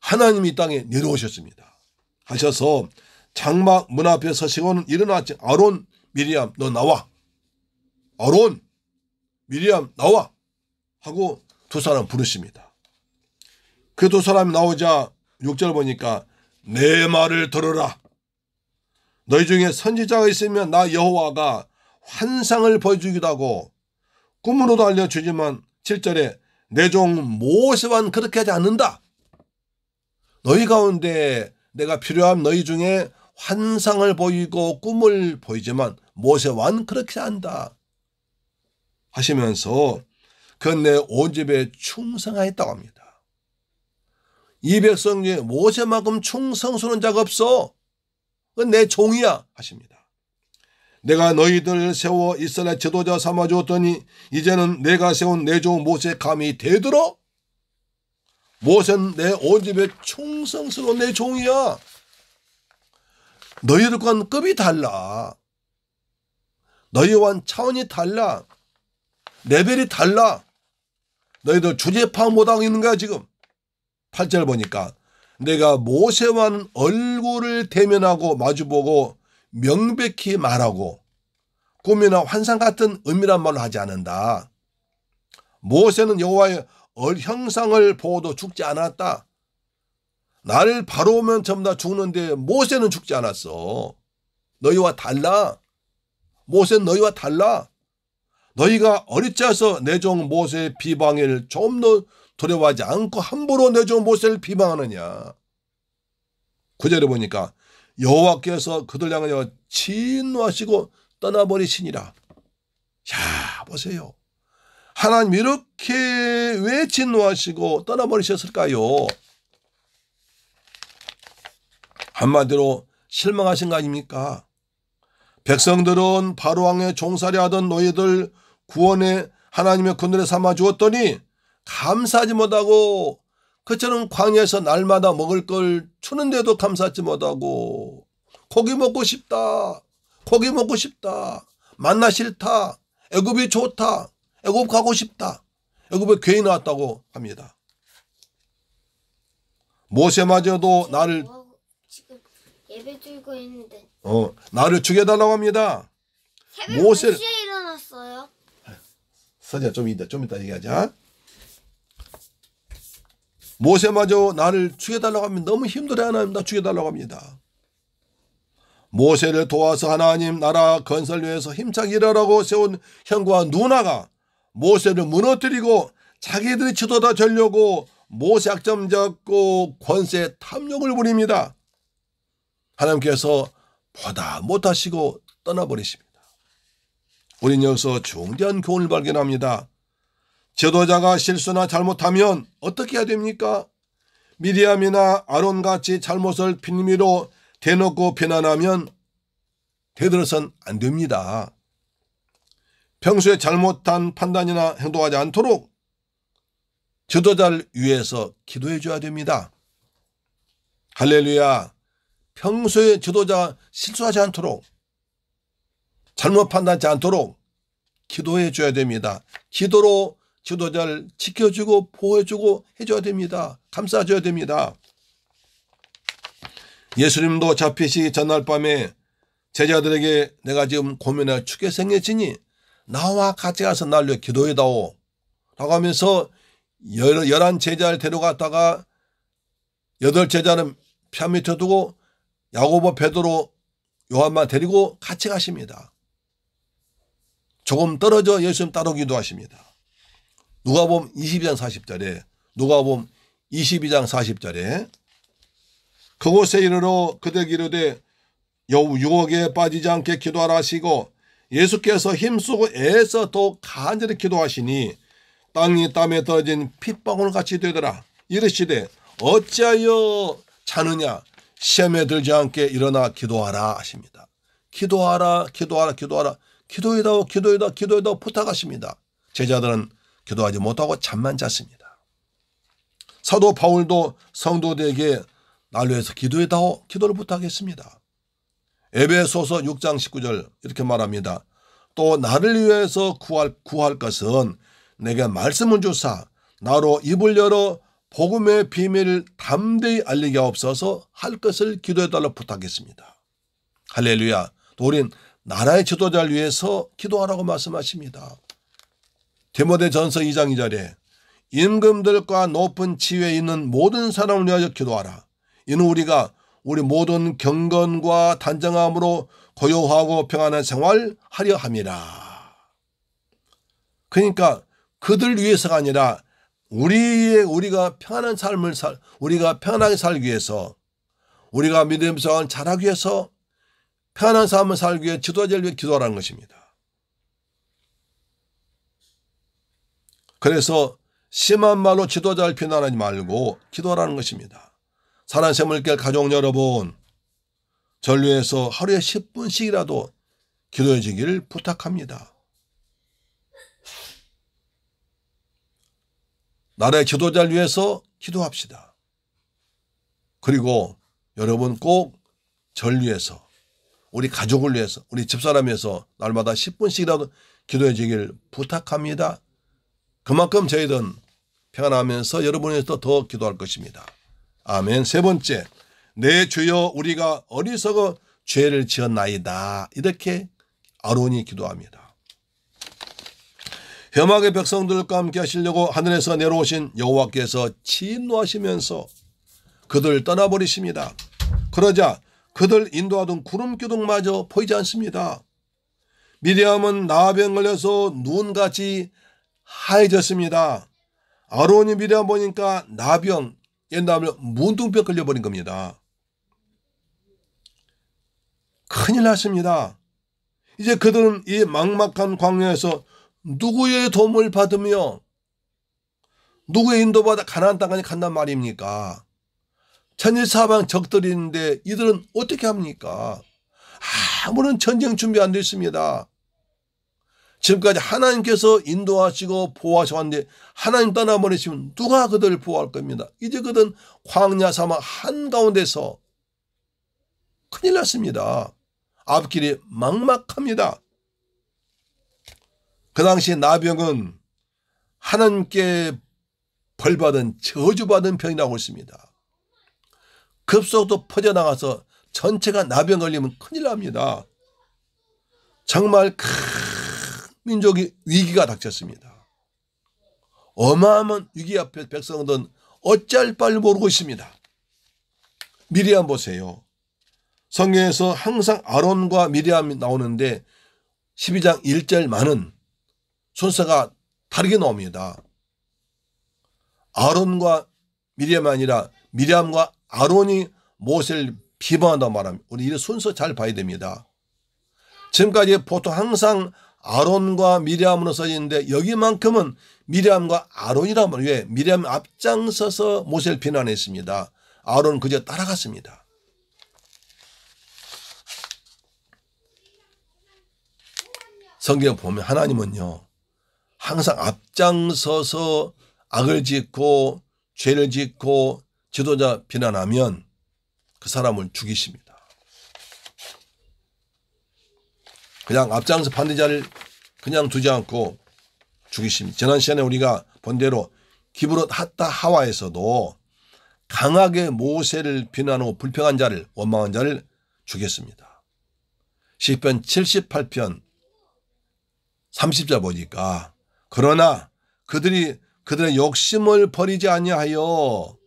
하나님이 이 땅에 내려오셨습니다. 하셔서 장막 문 앞에 서시고는 일어났지. 아론, 미리암 너 나와. 아론, 미리암 나와 하고 두 사람 부르십니다. 그 두 사람이 나오자 6절 보니까 내 말을 들어라. 너희 중에 선지자가 있으면 나 여호와가 환상을 보여주기도 하고 꿈으로도 알려주지만 7절에 내 종 모세와는 그렇게 하지 않는다. 너희 가운데 내가 필요한 너희 중에 환상을 보이고 꿈을 보이지만 모세와는 그렇게 한다 하시면서 그건 내 온 집에 충성하였다고 합니다. 이 백성 중에 모세만큼 충성스러운 자가 없어. 그건 내 종이야 하십니다. 내가 너희들 세워 이스라엘 지도자 삼아주었더니 이제는 내가 세운 내 종 모세 감히 대들어? 모세는 내 온 집에 충성스러운 내 종이야. 너희들과는 급이 달라. 너희와는 차원이 달라. 레벨이 달라. 너희들 주제 파악 못하고 있는 거야 지금. 8절 보니까 내가 모세와는 얼굴을 대면하고 마주보고 명백히 말하고 꿈이나 환상 같은 은밀한 말로 하지 않는다. 모세는 여호와의 형상을 보고도 죽지 않았다. 나를 바로 오면 전부 다 죽는데 모세는 죽지 않았어. 너희와 달라. 모세는 너희와 달라. 너희가 어릿자서 내 종 모세의 비방을 좀 더 두려워하지 않고 함부로 내 종 모세를 비방하느냐. 9절에 보니까 여호와께서 그들 향하여 진노하시고 떠나버리시니라. 야 보세요. 하나님 이렇게 왜 진노하시고 떠나버리셨을까요? 한마디로 실망하신 거 아닙니까? 백성들은 바로왕의 종살이 하던 너희들 구원에 하나님의 군대를 삼아 주었더니 감사하지 못하고 그처럼 광야에서 날마다 먹을 걸 주는데도 감사하지 못하고 고기 먹고 싶다. 고기 먹고 싶다. 만나 싫다. 애굽이 좋다. 애굽 가고 싶다. 애굽에 괜히 나왔다고 합니다. 모세마저도 나를 지금 예배 드리고 있는데 나를 죽여달라고 합니다. 새벽 몇 시에 일어났어요? 서지야 좀 이따 얘기하자. 모세마저 나를 죽여달라고 하면 너무 힘들어요. 하나님 나 죽여달라고 합니다. 모세를 도와서 하나님 나라 건설 위해서 힘차게 일하라고 세운 형과 누나가 모세를 무너뜨리고 자기들이 지도자 되려고 모세 약점 잡고 권세 탐욕을 부립니다. 하나님께서 보다 못하시고 떠나버리십니다. 우린 여기서 중대한 교훈을 발견합니다. 지도자가 실수나 잘못하면 어떻게 해야 됩니까? 미리암이나 아론같이 잘못을 빌미로 대놓고 비난하면 되들어선 안 됩니다. 평소에 잘못한 판단이나 행동하지 않도록 지도자를 위해서 기도해 줘야 됩니다. 할렐루야. 평소에 지도자 실수하지 않도록 잘못 판단하지 않도록 기도해 줘야 됩니다. 기도로 지도자를 지켜주고 보호해주고 해줘야 됩니다. 감싸줘야 됩니다. 예수님도 잡히시기 전날 밤에 제자들에게 내가 지금 고민할 죽게 생겼으니 나와 같이 가서 날 위해 기도해다오 라고 하면서 11 제자를 데려갔다가 8 제자는 편 밑에 두고 야고보, 베드로, 요한만 데리고 같이 가십니다. 조금 떨어져 예수님 따로 기도하십니다. 누가복음 22장 40절에 누가복음 22장 40절에 그곳에 이르러 그들 이르되 유혹에 빠지지 않게 기도하라 하시고 예수께서 힘쓰고 애써 더 간절히 기도하시니 땅이 땀에 떨어진 핏방울 같이 되더라. 이르시되 어찌하여 자느냐 시험에 들지 않게 일어나 기도하라 하십니다. 기도하라 기도하라 기도하라 기도해다오 기도해다오 기도해다오 부탁하십니다. 제자들은 기도하지 못하고 잠만 잤습니다. 사도 바울도 성도들에게 나를 위해서 기도해다오 기도를 부탁했습니다. 에베소서 6장 19절 이렇게 말합니다. 또 나를 위해서 구할 것은 내게 말씀을 주사 나로 입을 열어 복음의 비밀을 담대히 알리게 하옵소서 할 것을 기도해달라고 부탁했습니다. 할렐루야. 또 우린 나라의 지도자를 위해서 기도하라고 말씀하십니다. 디모데전서 2장 2절에 임금들과 높은 지위에 있는 모든 사람을 위하여 기도하라. 이는 우리가 우리 모든 경건과 단정함으로 고요하고 평안한 생활 하려 함이라. 그러니까 그들 위해서가 아니라 우리가 평안한 삶을 우리가 평안하게 살기 위해서, 우리가 믿음 생활을 잘하기 위해서, 평안한 삶을 살기 위해 지도자를 위해 기도하라는 것입니다. 그래서 심한 말로 지도자를 비난하지 말고 기도하라는 것입니다. 사랑 샘물길 가족 여러분, 저를 위해서 하루에 10분씩이라도 기도해 주기를 부탁합니다. 나라의 지도자를 위해서 기도합시다. 그리고 여러분 꼭 저를 위해서, 우리 가족을 위해서, 우리 집사람을 위해서 날마다 10분씩이라도 기도해 주기를 부탁합니다. 그만큼 저희들은 평안하면서 여러분을 위해서 더 기도할 것입니다. 아멘. 세 번째, 내 주여 우리가 어리석어 죄를 지었나이다. 이렇게 아론이 기도합니다. 혐악의 백성들과 함께 하시려고 하늘에서 내려오신 여호와께서 진노하시면서 그들을 떠나버리십니다. 그러자 그들 인도하던 구름기둥마저 보이지 않습니다. 미리암은 나병 걸려서 눈같이 하얘졌습니다. 아론이 미리암 보니까 나병, 옛날에 문둥병 걸려버린 겁니다. 큰일 났습니다. 이제 그들은 이 막막한 광야에서 누구의 도움을 받으며 누구의 인도받아 가나안 땅까지 간단 말입니까? 천지사방 적들이 있는데 이들은 어떻게 합니까? 아무런 전쟁 준비 안 됐습니다. 지금까지 하나님께서 인도하시고 보호하셨는데 하나님 떠나버리시면 누가 그들을 보호할 겁니다. 이제 그들은 광야 사막 한가운데서 큰일 났습니다. 앞길이 막막합니다. 그 당시 나병은 하나님께 벌받은 저주받은 병이라고 했습니다. 급속도 퍼져나가서 전체가 나병 걸리면 큰일 납니다. 정말 큰 민족이 위기가 닥쳤습니다. 어마어마한 위기 앞에 백성들은 어찌할 바를 모르고 있습니다. 미리암 보세요. 성경에서 항상 아론과 미리암이 나오는데 12장 1절만은 순서가 다르게 나옵니다. 아론과 미리암이 아니라 미리암과 아론이 모세를 비방한다고 말합니다. 우리 이 순서 잘 봐야 됩니다. 지금까지 보통 항상 아론과 미리암으로 써있는데 여기만큼은 미리암과 아론이란 말이에요. 왜? 미리암이 앞장서서 모세를 비난했습니다. 아론은 그저 따라갔습니다. 성경 보면 하나님은요 항상 앞장서서 악을 짓고 죄를 짓고 지도자 비난하면 그 사람을 죽이십니다. 그냥 앞장서 반대자를 그냥 두지 않고 죽이십니다. 지난 시간에 우리가 본 대로 기브롯 핫다 하와에서도 강하게 모세를 비난하고 불평한 자를, 원망한 자를 죽였습니다. 시편 78편 30절 보니까 그러나 그들이 그들의 욕심을 버리지 아니하여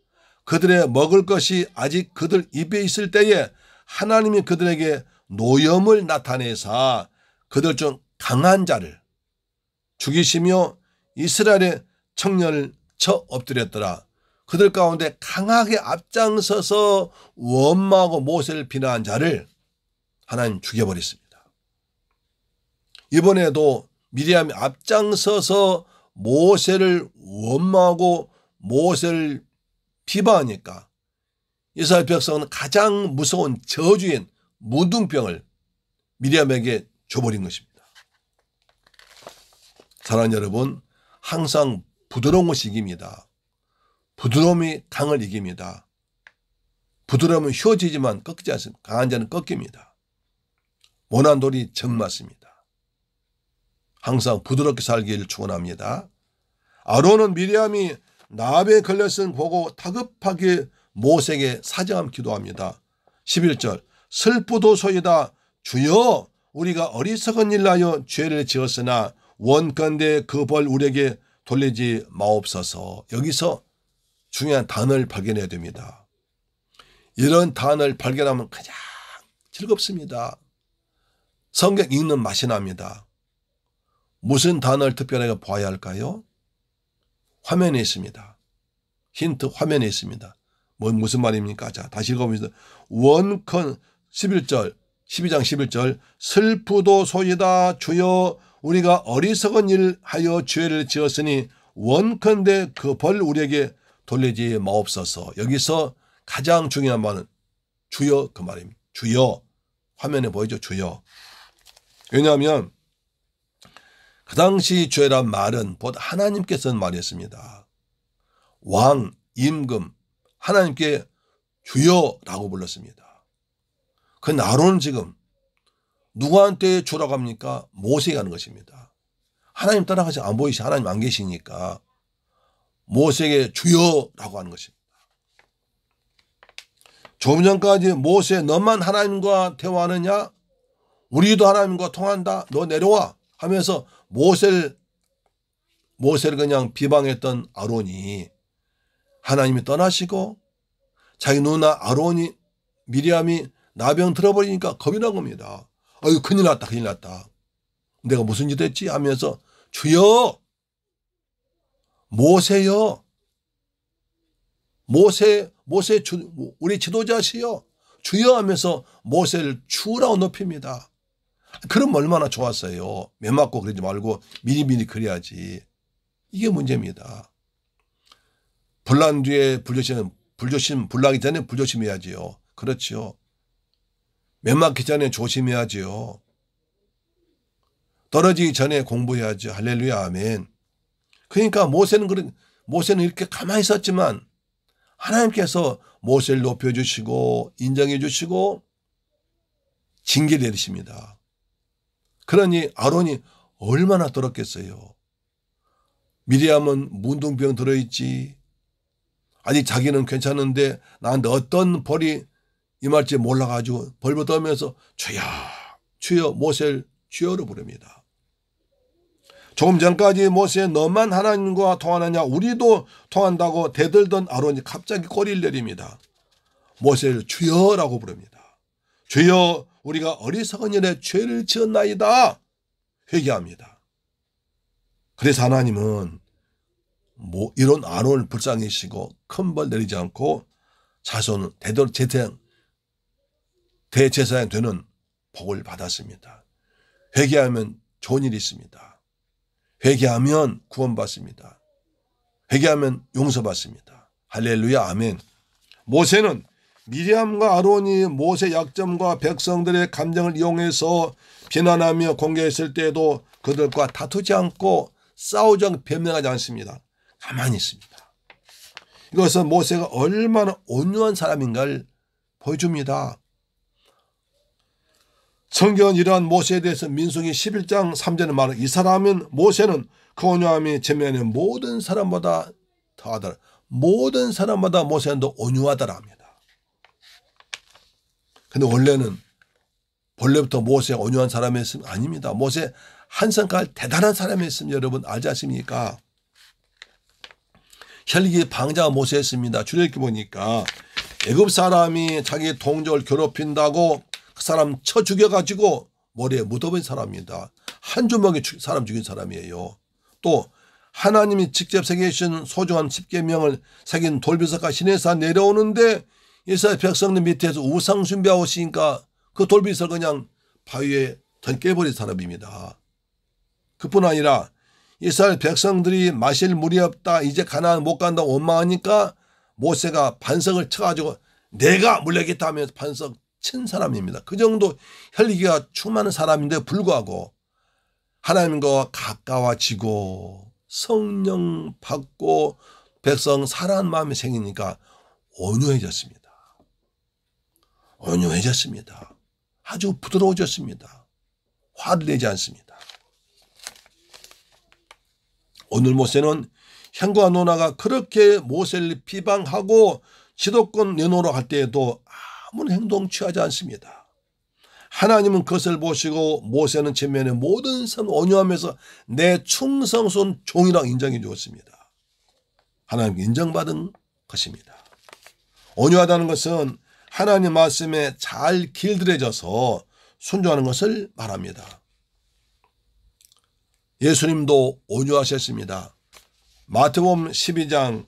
그들의 먹을 것이 아직 그들 입에 있을 때에 하나님이 그들에게 노염을 나타내사 그들 중 강한 자를 죽이시며 이스라엘의 청년을 쳐 엎드렸더라. 그들 가운데 강하게 앞장서서 원망하고 모세를 비난한 자를 하나님 죽여버렸습니다. 이번에도 미리암이 앞장서서 모세를 원망하고 모세를 비방하니까 이스라엘 백성은 가장 무서운 저주인 문둥병을 미리암에게 줘버린 것입니다. 사랑하는 여러분, 항상 부드러운 것이 이깁니다. 부드러움이 강을 이깁니다. 부드러움은 휘어지지만 꺾이지 않습니다. 강한 자는 꺾입니다. 모난 돌이 정맞습니다. 항상 부드럽게 살기를 축원합니다. 아론은 미리암이 나병에 걸렸을 보고 다급하게 모세에게 사정함 기도합니다. 11절 슬프도소이다 주여 우리가 어리석은 일을 하여 죄를 지었으나 원컨대 그 벌 우리에게 돌리지 마옵소서. 여기서 중요한 단어를 발견해야 됩니다. 이런 단어를 발견하면 가장 즐겁습니다. 성경 읽는 맛이 납니다. 무슨 단어를 특별하게 봐야 할까요? 화면에 있습니다. 힌트 화면에 있습니다. 무슨 말입니까? 자, 다시 읽어보겠습니다. 원컨 11절 12장 11절 슬프도소이다 주여 우리가 어리석은 일 하여 죄를 지었으니 원컨대 그 벌 우리에게 돌리지 마옵소서. 여기서 가장 중요한 말은 주여 그 말입니다. 주여. 화면에 보이죠? 주여. 왜냐하면 그 당시 죄란 말은 곧 하나님께서 쓴 말이었습니다. 왕, 임금, 하나님께 주여라고 불렀습니다. 그 아론은 지금 누구한테 주라고 합니까? 모세에게 하는 것입니다. 하나님 따라가지 안 보이시 하나님 안 계시니까 모세에게 주여라고 하는 것입니다. 조금 전까지 모세 너만 하나님과 대화하느냐? 우리도 하나님과 통한다. 너 내려와 하면서 모세를 그냥 비방했던 아론이 하나님이 떠나시고 자기 누나 아론이 미리암이 나병 들어버리니까 겁이 난 겁니다. 아유 큰일 났다 큰일 났다. 내가 무슨 짓 했지 하면서 주여 모세여 모세 우리 지도자시여 주여 하면서 모세를 주라고 높입니다. 그럼 얼마나 좋았어요. 매 맞고 그러지 말고 미리미리 그래야지. 이게 문제입니다. 불난 뒤에 불나기 전에 불조심해야지요. 그렇지요. 매 맞기 전에 조심해야지요. 떨어지기 전에 공부해야죠. 할렐루야 아멘. 그러니까 모세는 이렇게 가만히 있었지만 하나님께서 모세를 높여주시고 인정해 주시고 징계 내리십니다. 그러니 아론이 얼마나 떨었겠어요. 미리암은 문둥병 들어있지. 아직 자기는 괜찮은데 나한테 어떤 벌이 임할지 몰라가지고 벌벌 떨면서 주여 모세를 주여로 부릅니다. 조금 전까지 모세 너만 하나님과 통하느냐 우리도 통한다고 대들던 아론이 갑자기 꼬리를 내립니다. 모세를 주여라고 부릅니다. 주여 우리가 어리석은 일에 죄를 지었나이다 회개합니다. 그래서 하나님은 이런 아론을 불쌍히 여기시고 큰 벌 내리지 않고 자손은 대제사장 되는 복을 받았습니다. 회개하면 좋은 일이 있습니다. 회개하면 구원받습니다. 회개하면 용서받습니다. 할렐루야 아멘. 모세는 미리암과 아론이 모세 약점과 백성들의 감정을 이용해서 비난하며 공개했을 때에도 그들과 다투지 않고 싸우지 않고 변명하지 않습니다. 가만히 있습니다. 이것은 모세가 얼마나 온유한 사람인가를 보여줍니다. 성경은 이러한 모세에 대해서 민수기 11장 3절에 말하는 이 사람은 모세는 그 온유함이 전면에 모든 사람보다 더하더라. 모든 사람보다 모세는 더 온유하더라 합니다. 근데 본래부터 모세가 온유한 사람이었으면 아닙니다. 모세 한 성깔 대단한 사람이었으면 여러분 알지 않습니까? 혈기 방자가 모세였습니다. 출애굽기 보니까 애굽 사람이 자기 동족을 괴롭힌다고 그 사람 쳐 죽여가지고 머리에 묻어버린 사람입니다. 한 주먹에 사람 죽인 사람이에요. 또 하나님이 직접 새기신 소중한 10계명을 새긴 돌비석과 시내산 내려오는데 이스라엘 백성들 밑에서 우상 숭배하고 있으니까 그 돌비석을 그냥 바위에 던깨버린 사람입니다. 그뿐 아니라 이스라엘 백성들이 마실 물이 없다 이제 가나안 못 간다고 원망하니까 모세가 반석을 쳐가지고 내가 물려겠다 하면서 반석 친 사람입니다. 그 정도 혈기가 충만한 사람인데 불구하고 하나님과 가까워지고 성령 받고 백성 사랑하는 마음이 생기니까 온유해졌습니다. 온유해졌습니다. 아주 부드러워졌습니다. 화를 내지 않습니다. 오늘 모세는 형과 노나가 그렇게 모세를 비방하고 지도권 내놓으러 갈 때에도 아무런 행동 취하지 않습니다. 하나님은 그것을 보시고 모세는前면에 모든 삶을 온유하면서 내 충성스러운 종이라고 인정해 주었습니다. 하나님께 인정받은 것입니다. 온유하다는 것은 하나님 말씀에 잘 길들여져서 순종하는 것을 말합니다. 예수님도 온유하셨습니다. 마태복음 11장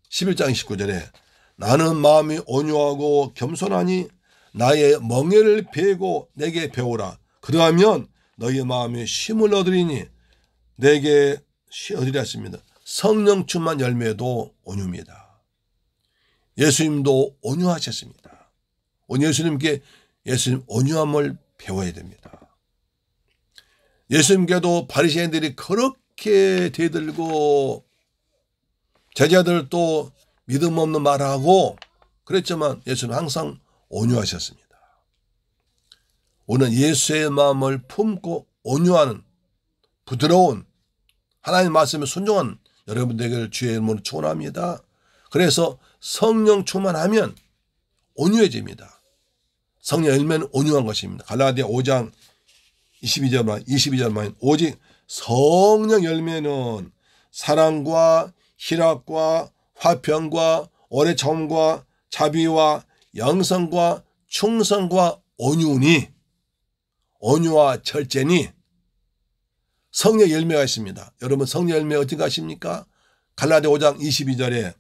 19절에 나는 마음이 온유하고 겸손하니 나의 멍에를 베고 내게 배우라. 그러하면 너희의 마음에 쉼을 얻으리니 내게 얻으리라 했습니다. 성령 충만 열매도 온유입니다. 예수님도 온유하셨습니다. 예수님께 예수님 온유함을 배워야 됩니다. 예수님께도 바리새인들이 그렇게 대들고 제자들도 믿음 없는 말하고 그랬지만 예수는 항상 온유하셨습니다. 오늘 예수의 마음을 품고 온유하는 부드러운 하나님 말씀에 순종한 여러분들에게 주의 이름으로 축원합니다. 그래서 성령 충만하면 온유해집니다. 성령 열매는 온유한 것입니다. 갈라디아 5장 22절만 오직 성령 열매는 사랑과 희락과 화평과 오래 참음과 자비와 양선과 충성과 온유니 온유와 절제니 성령 열매가 있습니다. 여러분 성령 열매 어떻게 하십니까? 갈라디아 5장 22절에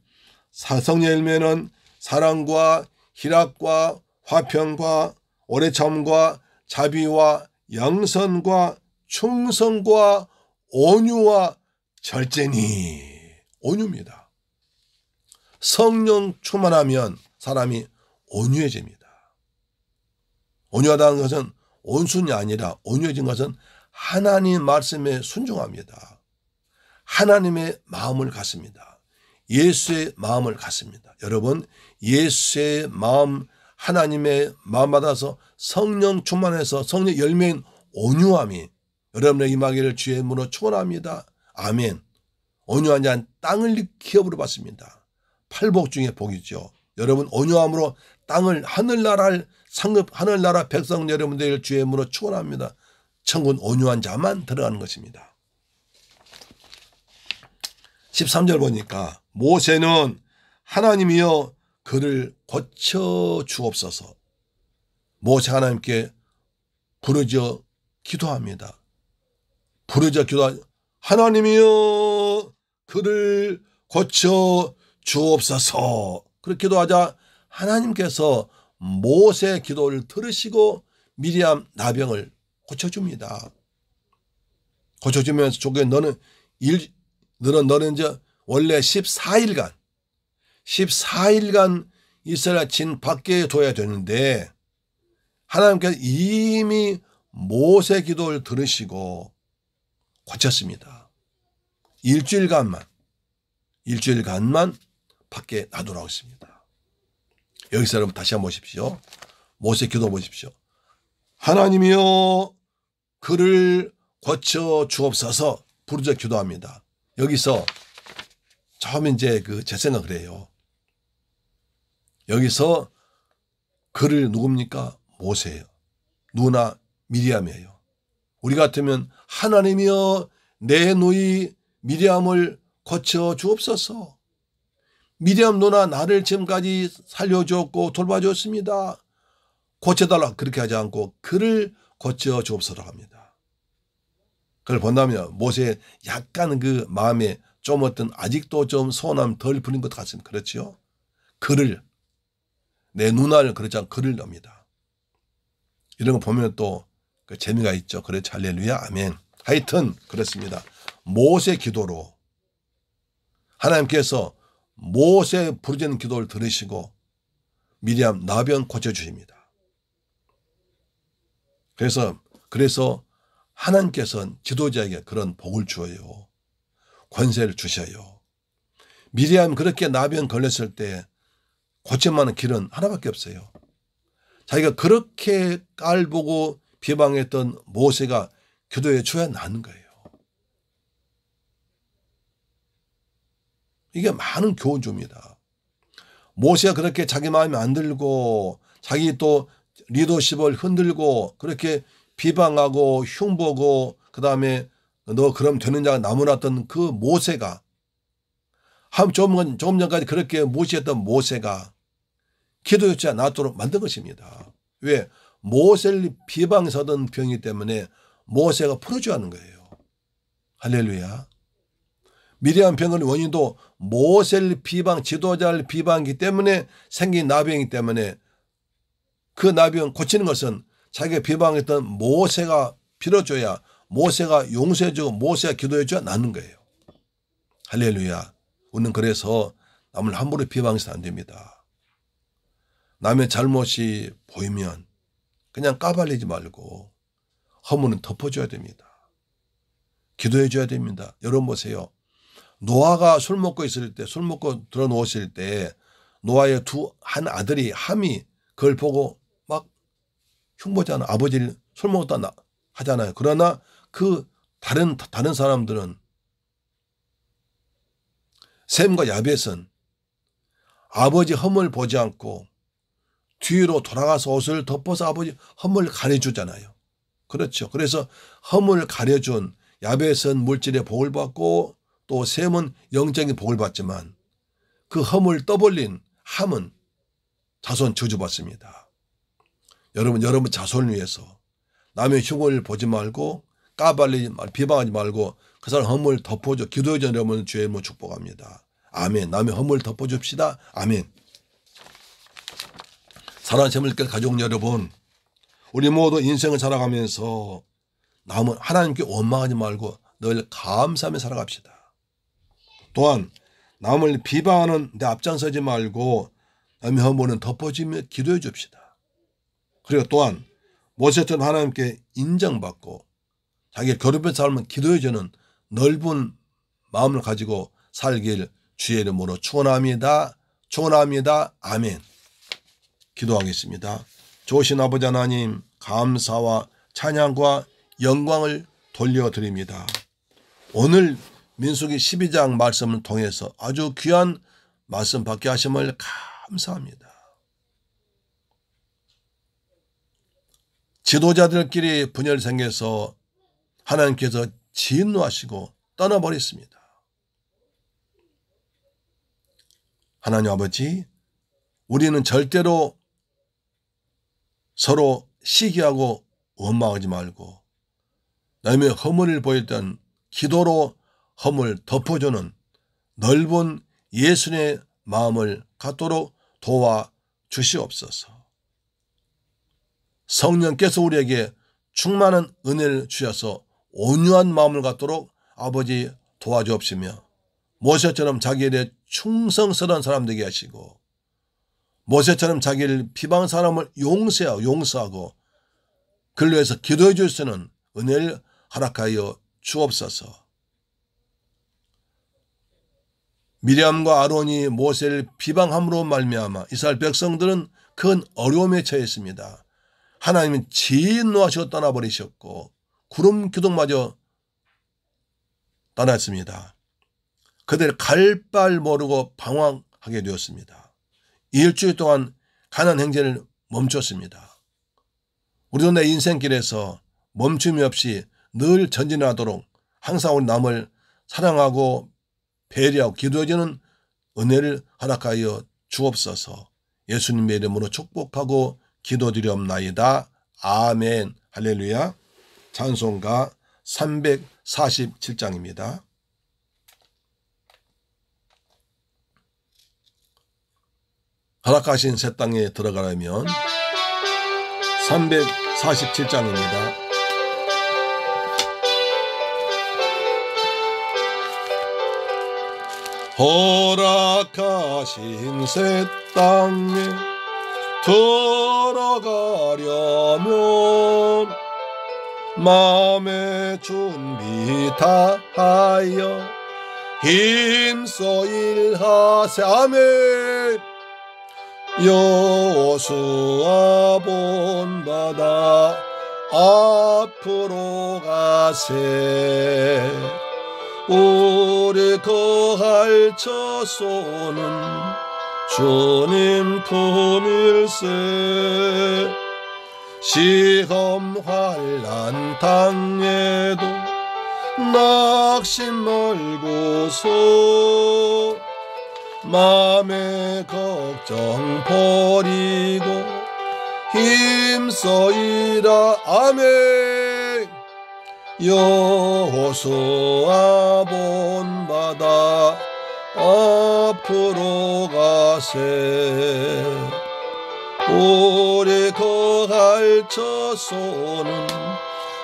성령 열매는 사랑과 희락과 화평과 오래 참음과 자비와 양선과 충성과 온유와 절제니 온유입니다. 성령 충만하면 사람이 온유해집니다. 온유하다는 것은 온순이 아니라 온유해진 것은 하나님 말씀에 순종합니다. 하나님의 마음을 갖습니다. 예수의 마음을 갖습니다. 여러분 예수의 마음 하나님의 마음 받아서 성령 충만해서 성령 열매인 온유함이 여러분의 임하기를 주의 이름으로 축원합니다. 아멘. 온유한 자는 땅을 기업으로 받습니다. 팔복 중에 복이죠. 여러분 온유함으로 땅을 하늘나라를 상급 하늘나라 백성 여러분들 주의 이름으로 축원합니다. 천국은 온유한 자만 들어가는 것입니다. 13절 보니까 모세는 하나님이여 그를 고쳐 주옵소서. 모세 하나님께 부르짖어 기도합니다. 부르짖어 기도하 하나님이여 그를 고쳐 주옵소서. 그렇게 기도하자 하나님께서 모세 기도를 들으시고 미리암 나병을 고쳐줍니다. 고쳐주면서 조개 너는 이제 원래 14일간 이스라엘 진 밖에 둬야 되는데 하나님께서 이미 모세 기도를 들으시고 고쳤습니다. 일주일간만 밖에 놔두라고 했습니다. 여기서 여러분 다시 한번 보십시오. 모세 기도 보십시오. 하나님이여 그를 고쳐 주옵소서 부르짖어 기도합니다. 여기서 처음에 이제 제 생각을 해요. 여기서 그를 누굽니까? 모세예요. 누나 미리암이에요. 우리 같으면 하나님이여 내 누이 미리암을 고쳐 주옵소서. 미리암 누나 나를 지금까지 살려주었고 돌봐주었습니다. 고쳐달라 그렇게 하지 않고 그를 고쳐 주옵소서라고 합니다. 그걸 본다면 모세의 약간 그 마음에 좀 어떤 아직도 좀 소원함 덜 부린 것 같습니다. 그렇죠? 그를 내 누나를 그렇지 않고 그를 넣습니다. 이런 거 보면 또 그 재미가 있죠. 그렇죠. 할렐루야 아멘. 하여튼 그렇습니다. 모세 기도로 하나님께서 모세 부르짖는 기도를 들으시고 미리암 나병 고쳐주십니다. 그래서 하나님께서는 지도자에게 그런 복을 주어요. 권세를 주셔요. 미리암 그렇게 나병 걸렸을 때 고칠 만한 길은 하나밖에 없어요. 자기가 그렇게 깔보고 비방했던 모세가 기도해 줘야 나는 거예요. 이게 많은 교훈줍니다. 모세가 그렇게 자기 마음에 안 들고 자기 또 리더십을 흔들고 그렇게 비방하고 흉보고 그다음에 너 그럼 되는 자가 나무랐던 그 모세가 조금 전까지 그렇게 무시했던 모세가 기도했지 않도록 만든 것입니다. 왜? 모세를 비방하던 병이기 때문에 모세가 풀어줘야 하는 거예요. 할렐루야. 미리암 병의 원인도 모세를 비방, 지도자를 비방하기 때문에 생긴 나병이기 때문에 그 나병 고치는 것은 자기가 비방했던 모세가 빌어줘야, 모세가 용서해주고 모세가 기도해줘야 낫는 거예요. 할렐루야. 우리는 그래서 남을 함부로 비방해서는 안 됩니다. 남의 잘못이 보이면 그냥 까발리지 말고 허물은 덮어줘야 됩니다. 기도해줘야 됩니다. 여러분 보세요. 노아가 술 먹고 있을 때, 술 먹고 들어놓으실 때 노아의 한 아들이 함이 그걸 보고 막 흉보잖아. 아버지를 술 먹었다 하잖아요. 그러나 그 다른 사람들은 셈과 야벳은 아버지 험을 보지 않고 뒤로 돌아가서 옷을 덮어서 아버지 험을 가려주잖아요. 그렇죠. 그래서 험을 가려준 야벳은 물질의 복을 받고 또 셈은 영적인 복을 받지만 그 험을 떠벌린 함은 자손 저주받습니다. 여러분 자손을 위해서 남의 흉을 보지 말고 까발리지 말고 비방하지 말고 그 사람 험을 덮어줘. 기도해 줘. 여러분 주의 이름으로 축복합니다. 아멘. 남의 험을 덮어줍시다. 아멘. 사랑하는 재물길 가족 여러분, 우리 모두 인생을 살아가면서 남은 하나님께 원망하지 말고 늘 감사하며 살아갑시다. 또한 남을 비방하는 데 앞장서지 말고 남의 허물은 덮어주며 기도해 줍시다. 그리고 또한 모세처럼 하나님께 인정받고 자기가 괴롭힌 사람은 기도해 주는 넓은 마음을 가지고 살길 주의 이름으로 축원합니다. 축원합니다. 아멘. 기도하겠습니다. 좋으신 아버지 하나님, 감사와 찬양과 영광을 돌려드립니다. 오늘 민수기 12장 말씀을 통해서 아주 귀한 말씀 받게 하심을 감사합니다. 지도자들끼리 분열이 생겨서 하나님께서 진노하시고 떠나버렸습니다. 하나님 아버지, 우리는 절대로 서로 시기하고 원망하지 말고 남의 허물을 보였던 기도로 허물 덮어주는 넓은 예수님의 마음을 갖도록 도와주시옵소서. 성령께서 우리에게 충만한 은혜를 주셔서 온유한 마음을 갖도록 아버지 도와주옵시며 모세처럼 자기에 충성스러운 사람 되게 하시고 모세처럼 자기를 비방한 사람을 용서하고 그를 위해서 기도해 줄 수 있는 은혜를 허락하여 주옵소서. 미리암과 아론이 모세를 비방함으로 말미암아 이스라엘 백성들은 큰 어려움에 처했습니다. 하나님은 진노하시고 떠나버리셨고 구름 기둥마저 떠났습니다. 그들 갈 바를 모르고 방황하게 되었습니다. 일주일 동안 가나안 행진을 멈췄습니다. 우리도 내 인생길에서 멈춤이 없이 늘 전진하도록 항상 우리 남을 사랑하고 배려하고 기도해주는 은혜를 허락하여 주옵소서. 예수님의 이름으로 축복하고 기도드리옵나이다. 아멘. 할렐루야. 찬송가 347장입니다. 허락하신 새 땅에 들어가려면 347장입니다. 허락하신 새 땅에 들어가려면 마음의 준비 다하여 힘써 일하세. 아멘. 여호수아 본받아 앞으로 가세. 우리 거할 처소는 주님 품일세. 시험 환난 당에도 낙심 말고서 맘의 걱정 버리고 힘써 일하. 아멘. 여호수아 본받아 앞으로 가세. 우리 거할 처소는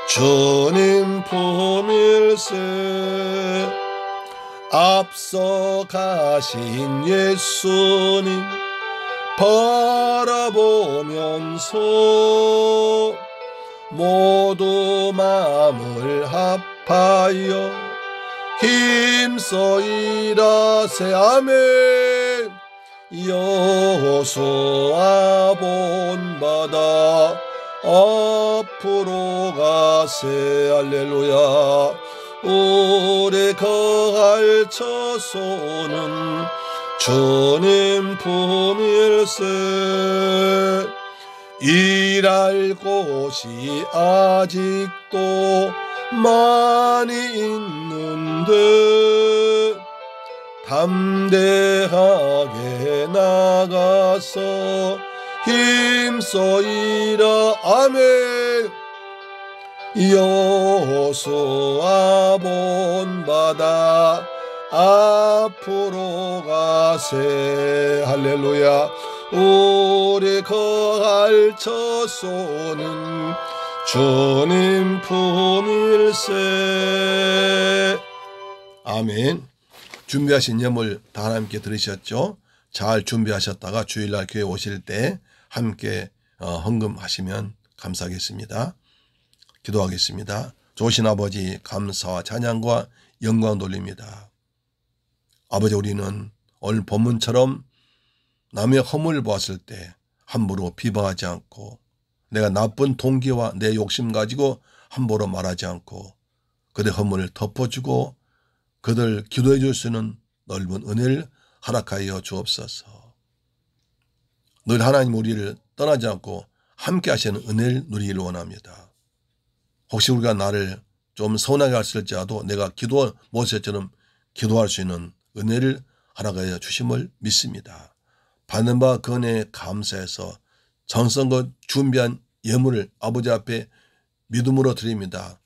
주님 품일세. 앞서 가신 예수님 바라보면서 모두 마음을 합하여 힘써 일하세. 아멘. 여호수아 본받아 앞으로 가세. 할렐루야. 우리 거할 처소는 주님 품일세. 일할 곳이 아직도 많이 있는데 담대하게 나가서 힘써 일하. 아멘. 여호수아 본받아 앞으로 가세. 할렐루야. 우리 거할 처소는 주님 품일세. 아멘. 준비하신 예물 다 하나님께 들으셨죠? 잘 준비하셨다가 주일날 교회 오실 때 함께 헌금하시면 감사하겠습니다. 기도하겠습니다. 좋으신 아버지, 감사와 찬양과 영광 돌립니다. 아버지, 우리는 오늘 본문처럼 남의 허물을 보았을 때 함부로 비방하지 않고, 내가 나쁜 동기와 내 욕심 가지고 함부로 말하지 않고 그들 허물을 덮어주고 그들 기도해 줄 수 있는 넓은 은혜를 허락하여 주옵소서. 늘 하나님 우리를 떠나지 않고 함께 하시는 은혜를 누리기를 원합니다. 혹시 우리가 나를 좀 서운하게 했을지라도 내가 기도 모세처럼 기도할 수 있는 은혜를 허락하여 주심을 믿습니다. 받는 바 그 은혜에 감사해서 정성껏 준비한 예물을 아버지 앞에 믿음으로 드립니다.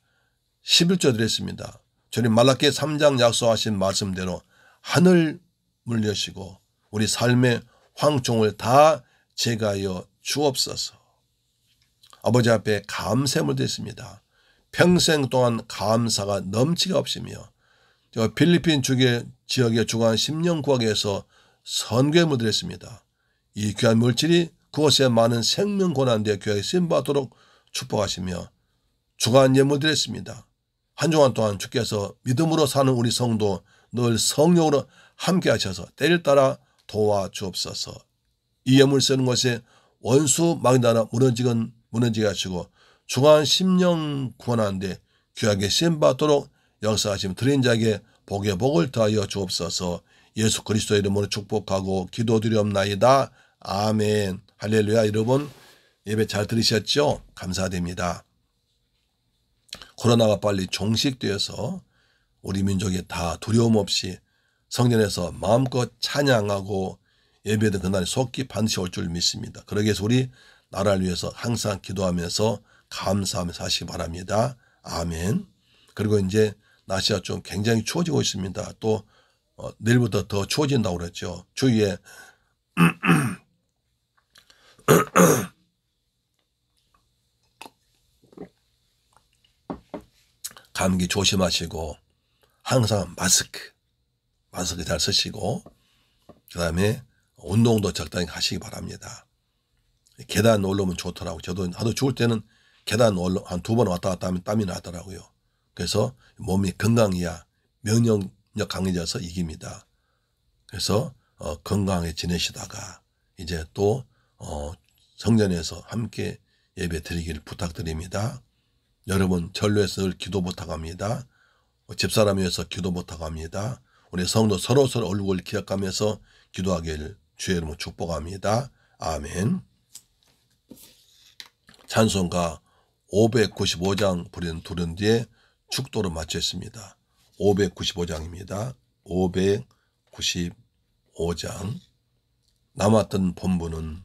11조 드렸습니다. 주님 말라기 3장 약속하신 말씀대로 하늘 물 여시고 우리 삶의 황총을 다 제거하여 주옵소서. 아버지 앞에 감사함을 드렸습니다. 평생 동안 감사가 넘치가 없으며 필리핀 지역의 주간 10년 구역에서 선교함을 드렸습니다. 이 귀한 물질이 그곳에 많은 생명 고난대 교회에 쓰임받도록 축복하시며 주간 예물 드렸습니다. 한 주간 동안 주께서 믿음으로 사는 우리 성도 늘 성령으로 함께 하셔서 때를 따라 도와주옵소서. 이 예물 쓰는 것에 원수 막나라 무너지게 하시고 주간 10년 구원하는데 귀하게 쓰임받도록 역사하시며 드린 자에게 복의 복을 더하여 주옵소서. 예수 그리스도의 이름으로 축복하고 기도드리옵나이다. 아멘. 할렐루야. 여러분 예배 잘 들으셨죠? 감사드립니다. 코로나가 빨리 종식되어서 우리 민족이 다 두려움 없이 성전에서 마음껏 찬양하고 예배된 그날이 속히 반드시 올 줄 믿습니다. 그러기 위해서 우리 나라를 위해서 항상 기도하면서 감사하면서 하시기 바랍니다. 아멘. 그리고 이제 날씨가 좀 굉장히 추워지고 있습니다. 또 내일부터 더 추워진다고 그랬죠. 주위에 감기 조심하시고 항상 마스크 잘 쓰시고 그 다음에 운동도 적당히 하시기 바랍니다. 계단 올라오면 좋더라고요. 저도 하도 추울 때는 계단 한 2번 왔다 갔다 하면 땀이 나더라고요. 그래서 몸이 건강해야 면역력 이제 강해져서 이깁니다. 그래서 건강하게 지내시다가 이제 또 성전에서 함께 예배 드리기를 부탁드립니다. 여러분 전로에서 늘 기도 부탁합니다. 집사람 위해서 기도 부탁합니다. 우리 성도 서로 얼굴 기억하면서 기도하기를 주의 이름으로 축복합니다. 아멘. 찬송가 595장 부른 뒤에 축도로 마쳤습니다. 595장입니다. 595장. 남았던 본문은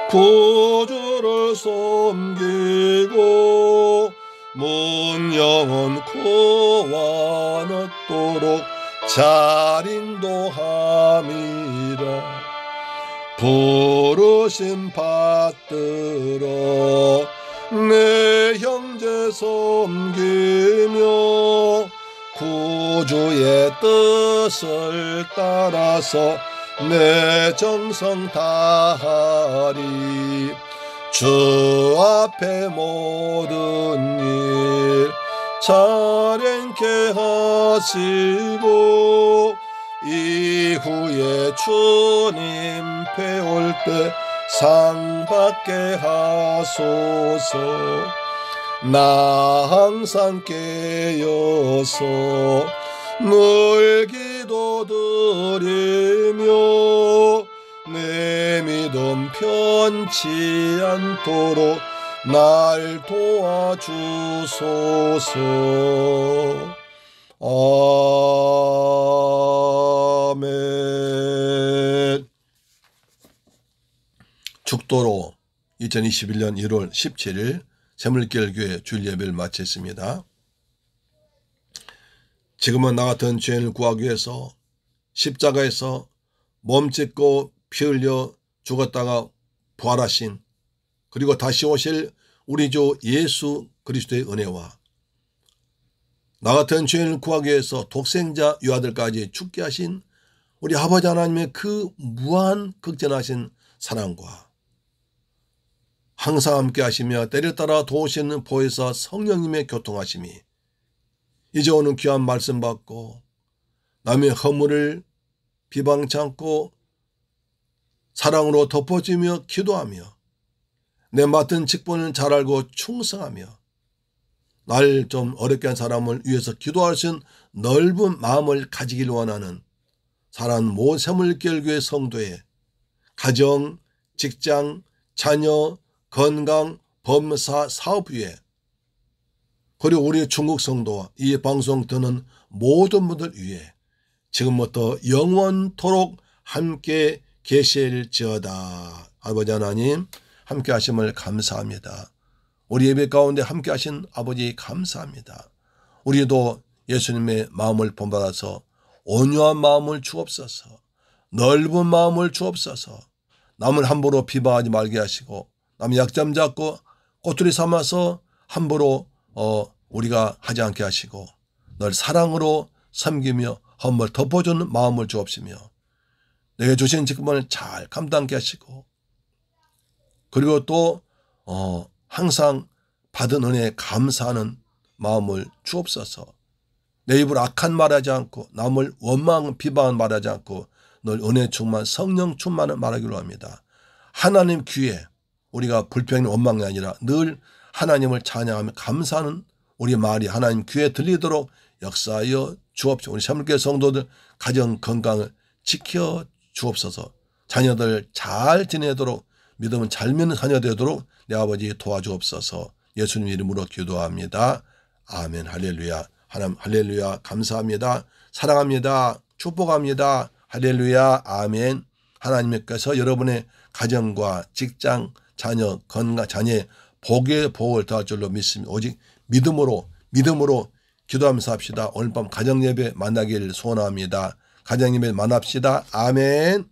구주를 섬기고 문 영혼 구원하도록 잘 인도함이라. 부르심 받들어 내 형제 섬기며 구주의 뜻을 따라서 내 정성 다하리. 주 앞에 모든 일 잘 행케 하시고 이후에 주님 배울 때 상 받게 하소서. 나 항상 깨어서 늘 기도드리며 내 믿음 편치 않도록 날 도와주소서. 아멘. 축도로 2021년 1월 17일 새물결교회 주일 예배를 마쳤습니다. 지금은 나 같은 죄인을 구하기 위해서 십자가에서 몸 찢고 피 흘려 죽었다가 부활하신 그리고 다시 오실 우리 주 예수 그리스도의 은혜와 나 같은 죄인을 구하기 위해서 독생자 유아들까지 죽게 하신 우리 아버지 하나님의 그 무한 극진하신 사랑과 항상 함께 하시며 때를 따라 도우시는 보혜사 성령님의 교통하심이 이제 오는 귀한 말씀 받고 남의 허물을 비방치 않고 사랑으로 덮어주며 기도하며 내 맡은 직분을 잘 알고 충성하며 날 좀 어렵게 한 사람을 위해서 기도할 수 있는 넓은 마음을 가지길 원하는 사랑하는 모든 새물결교회 성도의 가정, 직장, 자녀, 건강, 범사, 사업 위에 그리고 우리 중국 성도와 이 방송 듣는 모든 분들 위해 지금부터 영원토록 함께 계실지어다. 아버지 하나님 함께 하심을 감사합니다. 우리 예배 가운데 함께 하신 아버지 감사합니다. 우리도 예수님의 마음을 본받아서 온유한 마음을 주옵소서. 넓은 마음을 주옵소서. 남을 함부로 비방하지 말게 하시고 남의 약점 잡고 꼬투리 삼아서 함부로 우리가 하지 않게 하시고 늘 사랑으로 섬기며 허물 덮어주는 마음을 주옵시며 내게 주신 직분을 잘 감당하게 하시고 그리고 또 항상 받은 은혜에 감사하는 마음을 주옵소서. 내 입으로 악한 말하지 않고 남을 원망 비방 말하지 않고 늘 은혜 충만 성령 충만을 말하기로 합니다. 하나님 귀에 우리가 불평이 원망이 아니라 늘 하나님을 찬양하며 감사하는 우리 말이 하나님 귀에 들리도록 역사하여 주옵소서. 우리 새물교회 성도들 가정 건강을 지켜 주옵소서. 자녀들 잘 지내도록 믿음은 잘 믿는 자녀 되도록 내 아버지 도와주옵소서. 예수님 이름으로 기도합니다. 아멘. 할렐루야. 하나님 할렐루야. 감사합니다. 사랑합니다. 축복합니다. 할렐루야. 아멘. 하나님께서 여러분의 가정과 직장, 자녀, 건강, 자녀의 복의 복을 더할 줄로 믿습니다. 오직 믿음으로 기도하면서 합시다. 오늘 밤 가정예배 만나기를 소원합니다. 가정예배 만납시다. 아멘.